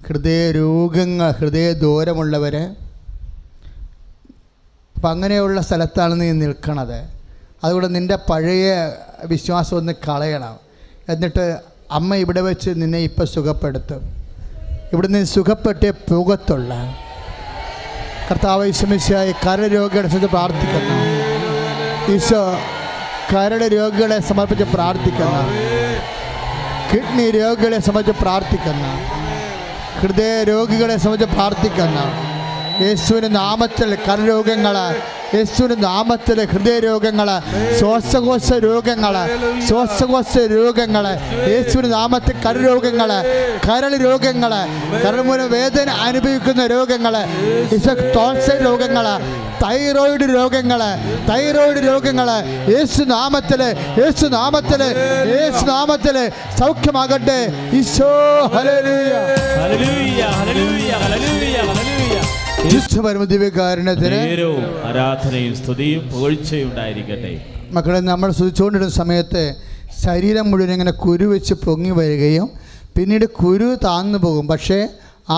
ഹൃദയ രോഗങ്ങൾ, ഹൃദയ ദോരമുള്ളവർ. അപ്പം അങ്ങനെയുള്ള സ്ഥലത്താണ് നീ നിൽക്കണത്. അതുകൊണ്ട് നിൻ്റെ പഴയ വിശ്വാസം ഒന്ന് കളയണം. എന്നിട്ട് അമ്മ ഇവിടെ വെച്ച് നിന്നെ ഇപ്പം സുഖപ്പെടുത്തും. ഇവിടുന്ന് സുഖപ്പെട്ടേ പോകത്തുള്ള. കർത്താവ് ഈശോമിശിഹായി കരൾ രോഗികളെ സംബന്ധിച്ച് പ്രാർത്ഥിക്കുന്നു. ഈശോ കരൾ രോഗികളെ സമർപ്പിച്ച് പ്രാർത്ഥിക്കുന്നു. കിഡ്നി രോഗികളെ സംബന്ധിച്ച് പ്രാർത്ഥിക്കുന്നു. ഹൃദയ രോഗികളെ സംബന്ധിച്ച് പ്രാർത്ഥിക്കുന്നു. യേശുവിൻ്റെ നാമത്തിൽ കരൾ രോഗങ്ങൾ, യേശുവിൻ്റെ നാമത്തിൽ ഹൃദയരോഗങ്ങൾ, ശ്വാസകോശ രോഗങ്ങൾ, ശ്വാസകോശ രോഗങ്ങൾ, യേശുവിൻ്റെ നാമത്തിൽ കരരോഗങ്ങൾ, കരൾ രോഗങ്ങൾ, കരൾ മൂലം വേദന അനുഭവിക്കുന്ന രോഗങ്ങൾ, ടോൺസൈൽ രോഗങ്ങൾ, തൈറോയിഡ് രോഗങ്ങൾ, തൈറോയിഡ് രോഗങ്ങൾ യേശു നാമത്തിൽ, യേശു നാമത്തിൽ, യേശു നാമത്തിൽ സൗഖ്യമാകട്ടെ. Eesho hallelujah, hallelujah, hallelujah, hallelujah, hallelujah. ആരാധനയും സ്തുതിയും പുകഴ്ചയും ഉണ്ടായിരിക്കട്ടെ. മക്കളെ, നമ്മൾ സ്തുതിച്ചുകൊണ്ടിരുന്ന സമയത്ത് ശരീരം മുഴുവൻ ഇങ്ങനെ കുരു വെച്ച് പൊങ്ങി വരികയും പിന്നീട് കുരു താന്നു പോകും. പക്ഷേ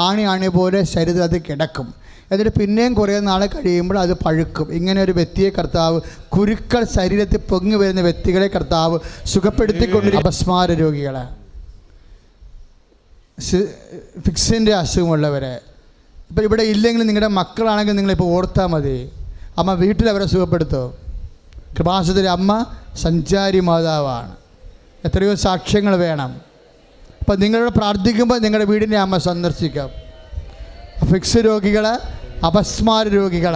ആണി പോലെ ശരീരം അത് കിടക്കും. എന്നിട്ട് പിന്നെയും കുറേ നാൾ കഴിയുമ്പോൾ അത് പഴുക്കും. ഇങ്ങനെ ഒരു വ്യക്തിയെ കർത്താവ്, കുരുക്കൾ ശരീരത്തിൽ പൊങ്ങി വരുന്ന വ്യക്തികളെ കർത്താവ് സുഖപ്പെടുത്തിക്കൊണ്ടിരിക്കും. അപസ്മാര രോഗികളെ, ഫിക്സിൻ്റെ അസുഖമുള്ളവരെ, ഇപ്പം ഇവിടെ ഇല്ലെങ്കിൽ നിങ്ങളുടെ മക്കളാണെങ്കിൽ നിങ്ങളിപ്പോൾ ഓർത്താൽ മതി. അമ്മ വീട്ടിൽ അവരെ സുഖപ്പെടുത്തും. കൃപാസനത്തിലെ അമ്മ സഞ്ചാരി മാതാവാണ്. എത്രയോ സാക്ഷ്യങ്ങൾ വേണം. അപ്പം നിങ്ങളോട് പ്രാർത്ഥിക്കുമ്പോൾ നിങ്ങളുടെ വീടിനെ അമ്മ സന്ദർശിക്കാം. ഫിക്സ് രോഗികൾ, അപസ്മാര രോഗികൾ,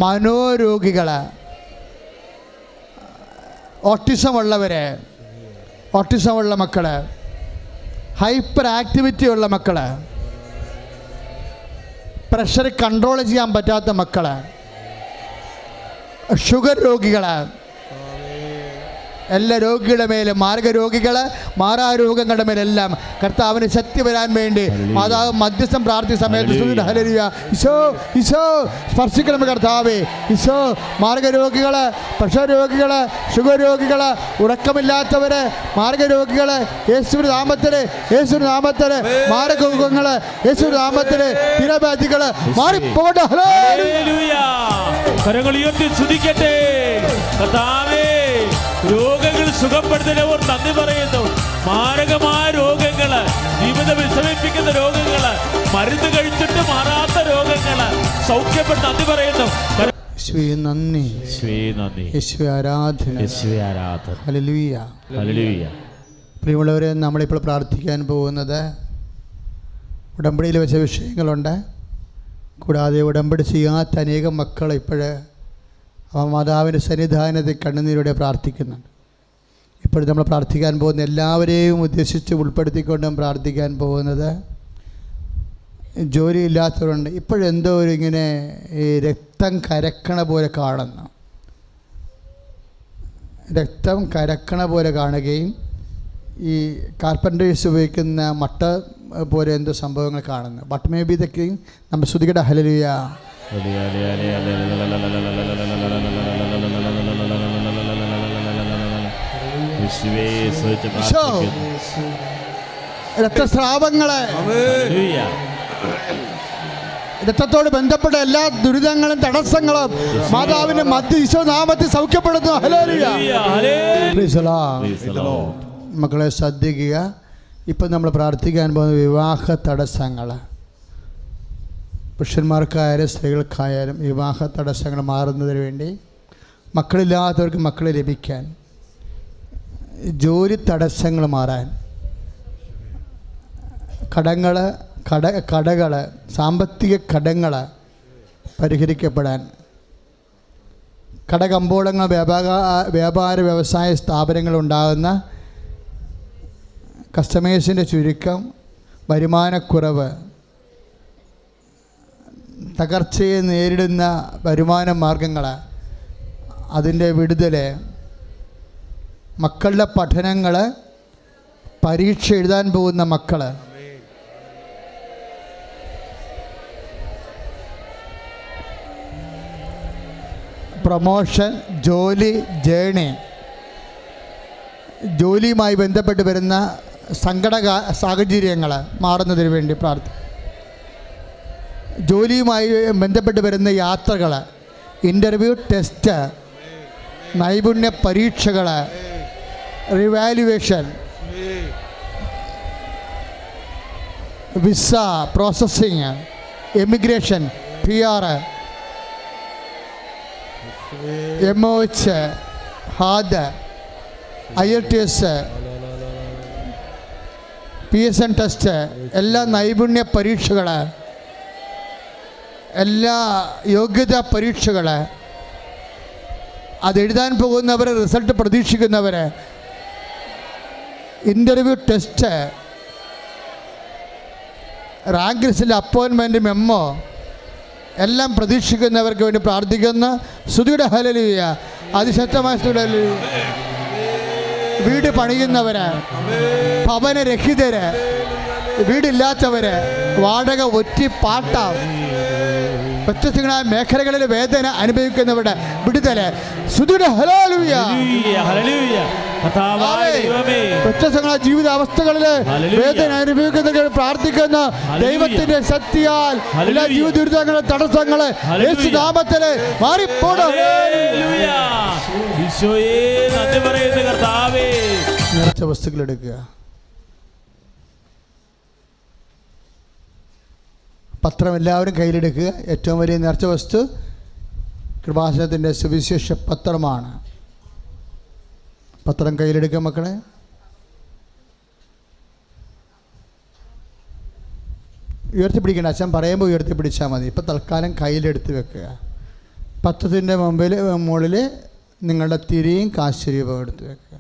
മനോരോഗികൾ, ഓട്ടിസമുള്ളവരെ, ഓട്ടിസമുള്ള മക്കൾ, ഹൈപ്പർ ആക്ടിവിറ്റി ഉള്ള മക്കൾ, പ്രഷർ കൺട്രോൾ ചെയ്യാൻ പറ്റാത്ത മക്കൾ, ഷുഗർ രോഗികൾ, എല്ലാ രോഗികളുടെ മേലും, മാർഗരോഗികൾ, മാറാരോഗങ്ങളുടെ മേലെല്ലാം കർത്താവിന് ശക്തി വരാൻ വേണ്ടി മാതാവ് മധ്യസ്ഥം പ്രാർത്ഥിച്ച സമയത്ത് ഹല്ലേലൂയ, ഈശോ ഈശോ സ്പർശിക്കണമേ കർത്താവേ. ഈശോ മാർഗരോഗികൾ, പ്രഷർ രോഗികൾ, ഷുഗർ രോഗികൾ, ഉറക്കമില്ലാത്തവർ, മാർഗരോഗികൾ, യേശുവിന്റെ നാമത്തിൽ, യേശുവിന്റെ നാമത്തിൽ, മാരകരോഗങ്ങൾ യേശുവിന്റെ നാമത്തിൽ, തിരബാധികൾ മാറിപ്പോകട്ടെ. ഹല്ലേലൂയ. കരങ്ങൾ ഉയർത്തി സ്തുതിക്കട്ടെ. കർത്താവേ, രോഗങ്ങൾ സുഖപ്പെടുത്തുന്നവർ നന്ദി പറയുന്നു. മാരകമായ രോഗങ്ങള്, ജീവിതം വിഷമിപ്പിക്കുന്ന രോഗങ്ങള്, മരുന്ന് കഴിച്ചിട്ട് മാറാത്ത രോഗങ്ങള് സൗഖ്യപ്പെട്ട് നന്ദി പറയുന്നു. നന്ദി, നന്ദി, ആരാധന, ആരാധന. ഹല്ലേലൂയ. ഹല്ലേലൂയ. പ്രിയമുള്ളവരെ, നമ്മളിപ്പോൾ പ്രാർത്ഥിക്കാൻ പോകുന്നത് ഉടമ്പടിയിൽ വെച്ച വിഷയങ്ങളുണ്ട്. കൂടാതെ ഉടമ്പടി ചെയ്യാത്ത അനേകം മക്കൾ ഇപ്പോൾ മാതാവിൻ്റെ സന്നിധാനത്തിൽ കണ്ണുനീരോടെ പ്രാർത്ഥിക്കുന്നുണ്ട്. ഇപ്പോഴും നമ്മൾ പ്രാർത്ഥിക്കാൻ പോകുന്ന എല്ലാവരെയും ഉദ്ദേശിച്ച് ഉൾപ്പെടുത്തിക്കൊണ്ടും പ്രാർത്ഥിക്കാൻ പോകുന്നത് ജോലിയില്ലാത്തവരുണ്ട്. ഇപ്പോഴെന്തോ ഒരു ഇങ്ങനെ ഈ രക്തം കരക്കണ പോലെ കാണുന്നു, രക്തം കരക്കണ പോലെ കാണുകയും ഈ കാർപ്പൻറ്റേഴ്സ് ഉപയോഗിക്കുന്ന മട്ട പോലെ എന്തോ സംഭവങ്ങൾ കാണുന്നു. ബട്ട് മേ ബി ഇതൊക്കെ നമ്മൾ ശ്രുതികട ഹല്ലേലൂയ. രക്തസ്രാവങ്ങളെ, രക്തത്തോട് ബന്ധപ്പെട്ട എല്ലാ ദുരിതങ്ങളും തടസ്സങ്ങളും മാതാവിന്റെ മധ്യ ഈശോനാമത്തിൽ സൗഖ്യപ്പെടുന്നു. ഹല്ലേലൂയ. മക്കളെ ശ്രദ്ധിക്കുക. ഇപ്പം നമ്മൾ പ്രാർത്ഥിക്കാൻ പോകുന്ന വിവാഹ തടസ്സങ്ങൾ, പുരുഷന്മാർക്കായാലും സ്ത്രീകൾക്കായാലും വിവാഹ തടസ്സങ്ങൾ മാറുന്നതിന് വേണ്ടി, മക്കളില്ലാത്തവർക്ക് മക്കളെ ലഭിക്കാൻ, ജോലി തടസ്സങ്ങൾ മാറാൻ, കടകൾ സാമ്പത്തിക കടങ്ങൾ പരിഹരിക്കപ്പെടാൻ, കടകമ്പോളങ്ങൾ, വ്യാപാര വ്യവസായ സ്ഥാപനങ്ങളുണ്ടാകുന്ന കസ്റ്റമേഴ്സിൻ്റെ ചുരുക്കം, വരുമാനക്കുറവ്, തകർച്ചയെ നേരിടുന്ന വരുമാന മാർഗങ്ങൾ, അതിൻ്റെ വിടുതൽ, മക്കളുടെ പഠനങ്ങൾ, പരീക്ഷ എഴുതാൻ പോകുന്ന മക്കൾ, പ്രൊമോഷൻ, ജോലി, ജേണി, ജോലിയുമായി ബന്ധപ്പെട്ട് വരുന്ന സങ്കട സാഹചര്യങ്ങൾ മാറുന്നതിന് വേണ്ടി പ്രാർത്ഥിക്കും. ജോലിയുമായി ബന്ധപ്പെട്ട് വരുന്ന യാത്രകൾ, ഇൻ്റർവ്യൂ, ടെസ്റ്റ്, നൈപുണ്യ പരീക്ഷകൾ, revaluation, visa processing, emigration, PR, MOH, HAD, IELTS, PSN test, എല്ലാ നൈപുണ്യ പരീക്ഷകൾ, എല്ലാ യോഗ്യതാ പരീക്ഷകൾ, അതെഴുതാൻ പോകുന്നവർ, റിസൾട്ട് പ്രതീക്ഷിക്കുന്നവർ, ഇൻ്റർവ്യൂ ടെസ്റ്റ്, റാങ്ക് ലിസ്റ്റിലെ അപ്പോയിൻമെൻറ്റ് മെമ്മോ എല്ലാം പ്രതീക്ഷിക്കുന്നവർക്ക് വേണ്ടി പ്രാർത്ഥിക്കുന്ന സ്തുതിയുടെ ഹല്ലേലൂയ. അതിശക്തമായ സ്തുതിയുടെ ഹല്ലേലൂയ. വീട് പണിയുന്നവർ, ഭവനരഹിതര്, വീടില്ലാത്തവർ, വാടക ഒറ്റി പാട്ട, വ്യത്യസ്തങ്ങളായ മേഖലകളിൽ വേദന അനുഭവിക്കുന്നവരുടെ വിടുതല് സ്തുതിയുടെ ഹല്ലേലൂയ. വ്യത്യസ്തങ്ങളായ ജീവിതാവസ്ഥകളിൽ വേദന അനുഭവിക്കുന്നവർ പ്രാർത്ഥിക്കുന്ന ദൈവത്തിന്റെ ശക്തിയാൽ എല്ലാ ജീവിത ദുരിതങ്ങളും തടസ്സങ്ങള് യേശുനാമത്തില് മാറിപ്പോടും. നേർച്ച വസ്തുക്കൾ എടുക്കുക. പത്രം എല്ലാവരും കയ്യിലെടുക്കുക. ഏറ്റവും വലിയ നേർച്ച വസ്തു കൃപാസനത്തിൻ്റെ സുവിശേഷ പത്രമാണ്. പത്രം കയ്യിലെടുക്കുക മക്കളെ. ഉയർത്തിപ്പിടിക്കേണ്ട, അച്ഛൻ പറയുമ്പോൾ ഉയർത്തിപ്പിടിച്ചാൽ മതി. ഇപ്പം തൽക്കാലം കയ്യിലെടുത്ത് വെക്കുക. പത്രത്തിൻ്റെ മുകളിൽ നിങ്ങളുടെ തിരിയും കാശുരൂപം എടുത്ത് വെക്കുക.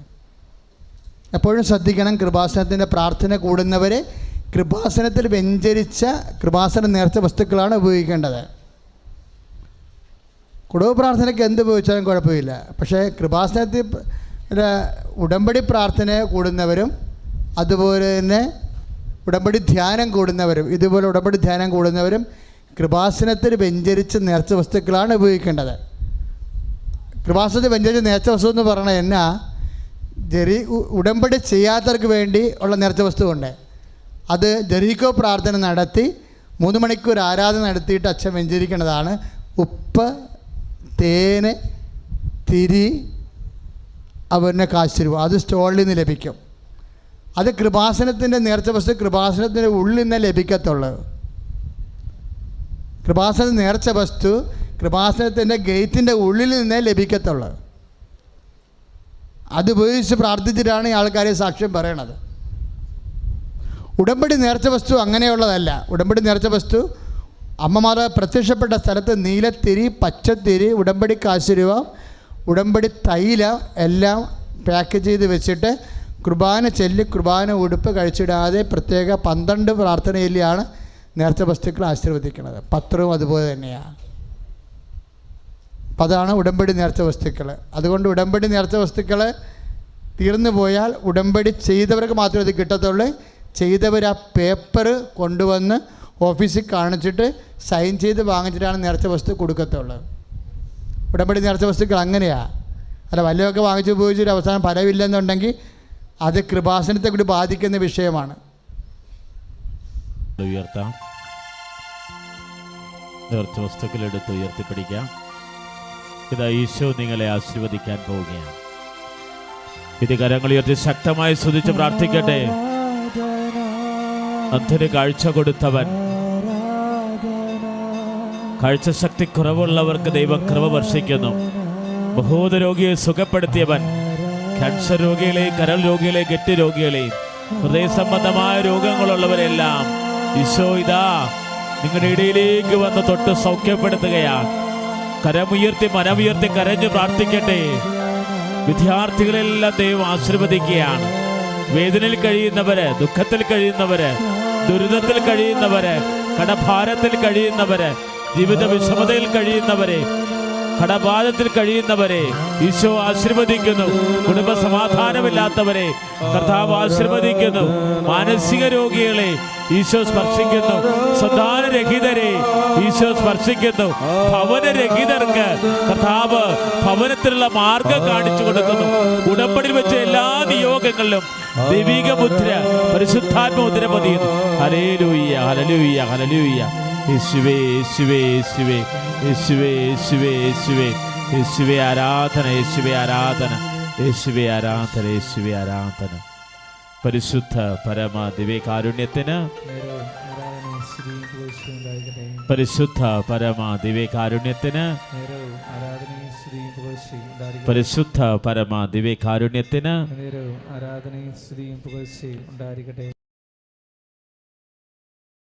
എപ്പോഴും ശ്രദ്ധിക്കണം, കൃപാസനത്തിൻ്റെ പ്രാർത്ഥന കൂടുന്നവരെ കൃപാസനത്തിൽ വ്യഞ്ചരിച്ച കൃപാസന നേർച്ച വസ്തുക്കളാണ് ഉപയോഗിക്കേണ്ടത്. കുടുംബ പ്രാർത്ഥനയ്ക്ക് എന്ത് ഉപയോഗിച്ചാലും കുഴപ്പമില്ല. പക്ഷേ കൃപാസനത്തിൽ ഉടമ്പടി പ്രാർത്ഥന കൂടുന്നവരും അതുപോലെ തന്നെ ഉടമ്പടി ധ്യാനം കൂടുന്നവരും ഇതുപോലെ ഉടമ്പടി ധ്യാനം കൂടുന്നവരും കൃപാസനത്തിൽ വ്യഞ്ചരിച്ച നേർച്ച വസ്തുക്കളാണ് ഉപയോഗിക്കേണ്ടത്. കൃപാസനത്തിൽ വ്യഞ്ചരിച്ച നേർച്ച വസ്തു എന്ന് പറഞ്ഞാൽ എന്നാ, ഉടമ്പടി ചെയ്യാത്തവർക്ക് വേണ്ടി ഉള്ള നേർച്ച വസ്തുവുണ്ട്. അത് ജെറീക്കോ പ്രാർത്ഥന നടത്തി 3 മണിക്കൂർ ആരാധന നടത്തിയിട്ട് അച്ഛൻ വെഞ്ചരിക്കേണ്ടതാണ്. ഉപ്പ്, തേന്, തിരി, അവരുടെ കാശുരൂപ അത് സ്റ്റോളിൽ നിന്ന് ലഭിക്കും. അത് കൃപാസനത്തിൻ്റെ നേർച്ച വസ്തു കൃപാസനത്തിൻ്റെ ഉള്ളിൽ നിന്നേ ലഭിക്കത്തുള്ളൂ. കൃപാസന നേർച്ച വസ്തു കൃപാസനത്തിൻ്റെ ഗേറ്റിൻ്റെ ഉള്ളിൽ നിന്നേ ലഭിക്കത്തുള്ളൂ. അത് ഉപയോഗിച്ച് പ്രാർത്ഥിച്ചിട്ടാണ് ഈ ആൾക്കാരെ സാക്ഷ്യം പറയണത്. ഉടമ്പടി നേർച്ച വസ്തു അങ്ങനെയുള്ളതല്ല. ഉടമ്പടി നേർച്ച വസ്തു അമ്മമാർ പ്രത്യക്ഷപ്പെട്ട സ്ഥലത്ത് നീലത്തിരി, പച്ചത്തിരി, ഉടമ്പടി കാശുരുവ, ഉടമ്പടി തൈലം എല്ലാം പാക്ക് ചെയ്ത് വെച്ചിട്ട് കുർബാന ചൊല്ലി കുർബാന ഉടുപ്പ് കഴിച്ചിടാതെ പ്രത്യേക 12 പ്രാർത്ഥനയിലാണ് നേർച്ച വസ്തുക്കൾ ആശീർവദിക്കുന്നത്. പത്രവും അതുപോലെ തന്നെയാണ്. അപ്പം അതാണ് ഉടമ്പടി നേർച്ച വസ്തുക്കൾ. അതുകൊണ്ട് ഉടമ്പടി നേർച്ച വസ്തുക്കൾ തീർന്നു പോയാൽ ഉടമ്പടി ചെയ്തവർക്ക് മാത്രമേ അത് കിട്ടത്തുള്ളൂ. ചെയ്തവർ ആ പേപ്പർ കൊണ്ടുവന്ന് ഓഫീസിൽ കാണിച്ചിട്ട് സൈൻ ചെയ്ത് വാങ്ങിച്ചിട്ടാണ് നേർച്ച വസ്തു കൊടുക്കത്തുള്ളത്. ഉടമ്പടി നേർച്ച വസ്തുക്കൾ അങ്ങനെയാണ്. അല്ല വല്ലതൊക്കെ വാങ്ങിച്ച് ഉപയോഗിച്ചിട്ട് അവസാനം ഫലമില്ലെന്നുണ്ടെങ്കിൽ അത് കൃപാസനത്തെ കൂടി ബാധിക്കുന്ന വിഷയമാണ്. ഉയർത്താം. നേർച്ച വസ്തുക്കൾ എടുത്ത് ഉയർത്തിപ്പിടിക്കാം. ഇതാ ഈശോ നിങ്ങളെ ആശീർവദിക്കാൻ പോവുകയാണ്. ഇത് കരങ്ങൾ ഉയർത്തി ശക്തമായി സ്തുതിച്ച് പ്രാർത്ഥിക്കട്ടെ. അന്ധന് കാഴ്ച കൊടുത്തവൻ, കാഴ്ച ശക്തി കുറവുള്ളവർക്ക് ദൈവം കൃപ വർഷിക്കുന്നു. ബഹൂത രോഗിയെ സുഖപ്പെടുത്തിയവൻ, ക്യാൻസർ രോഗികളെയും കരൾ രോഗികളെയും ഗെറ്റ് രോഗികളെയും ഹൃദയ സംബന്ധമായ രോഗങ്ങളുള്ളവരെല്ലാം ഈശോ ഇതാ നിങ്ങളുടെ ഇടയിലേക്ക് വന്ന് തൊട്ട് സൗഖ്യപ്പെടുത്തുകയാണ്. കരമുയർത്തി മനമുയർത്തി കരഞ്ഞു പ്രാർത്ഥിക്കട്ടെ. വിദ്യാർത്ഥികളെല്ലാം ദൈവം ആശീർവദിക്കുകയാണ്. വേദനയിൽ കഴിയുന്നവര്, ദുഃഖത്തിൽ കഴിയുന്നവര്, ദുരിതത്തിൽ കഴിയുന്നവര്, കടഭാരത്തിൽ കഴിയുന്നവര്, ജീവിത വിഷമതയിൽ കഴിയുന്നവരെ, കടബാധത്തിൽ കഴിയുന്നവരെ ഈശോ ആശീർവദിക്കുന്നു. കുടുംബ സമാധാനമില്ലാത്തവരെ കർത്താവ് ആശീർവദിക്കുന്നു. മാനസിക രോഗികളെ ഈശോ സ്പർശിക്കുന്നു. സന്താനരഹിതരെ ഈശോ സ്പർശിക്കുന്നു. ഭവനരഹിതർക്ക് കർത്താവ് ഭവനത്തിലുള്ള മാർഗം കാണിച്ചു കൊടുക്കുന്നു. ഉടമ്പടിയിൽ വെച്ച എല്ലാ നിയോഗങ്ങളിലും ദൈവിക മുദ്ര, പരിശുദ്ധാത്മ മുദ്ര പതിയുന്നു. Hallelujah, hallelujah, hallelujah. യേശുവേ, യേശുവേ, യേശുവേ, യേശുവേ, യേശുവേ, യേശുവേ, യേശുവേ ആരാധന, യേശുവേ ആരാധന, യേശുവേ ആരാധന, യേശുവേ ആരാധന. പരിശുദ്ധ പരമ ദിവ്യകാരുണ്യത്തിന്, പരിശുദ്ധ പരമ ദിവ്യകാരുണ്യത്തിന്, പരിശുദ്ധ പരമ ദിവ്യകാരുണ്യത്തിന് ആരാധനയും സ്തുതിയും പുകഴ്ചയും ഉണ്ടായിരിക്കട്ടെ.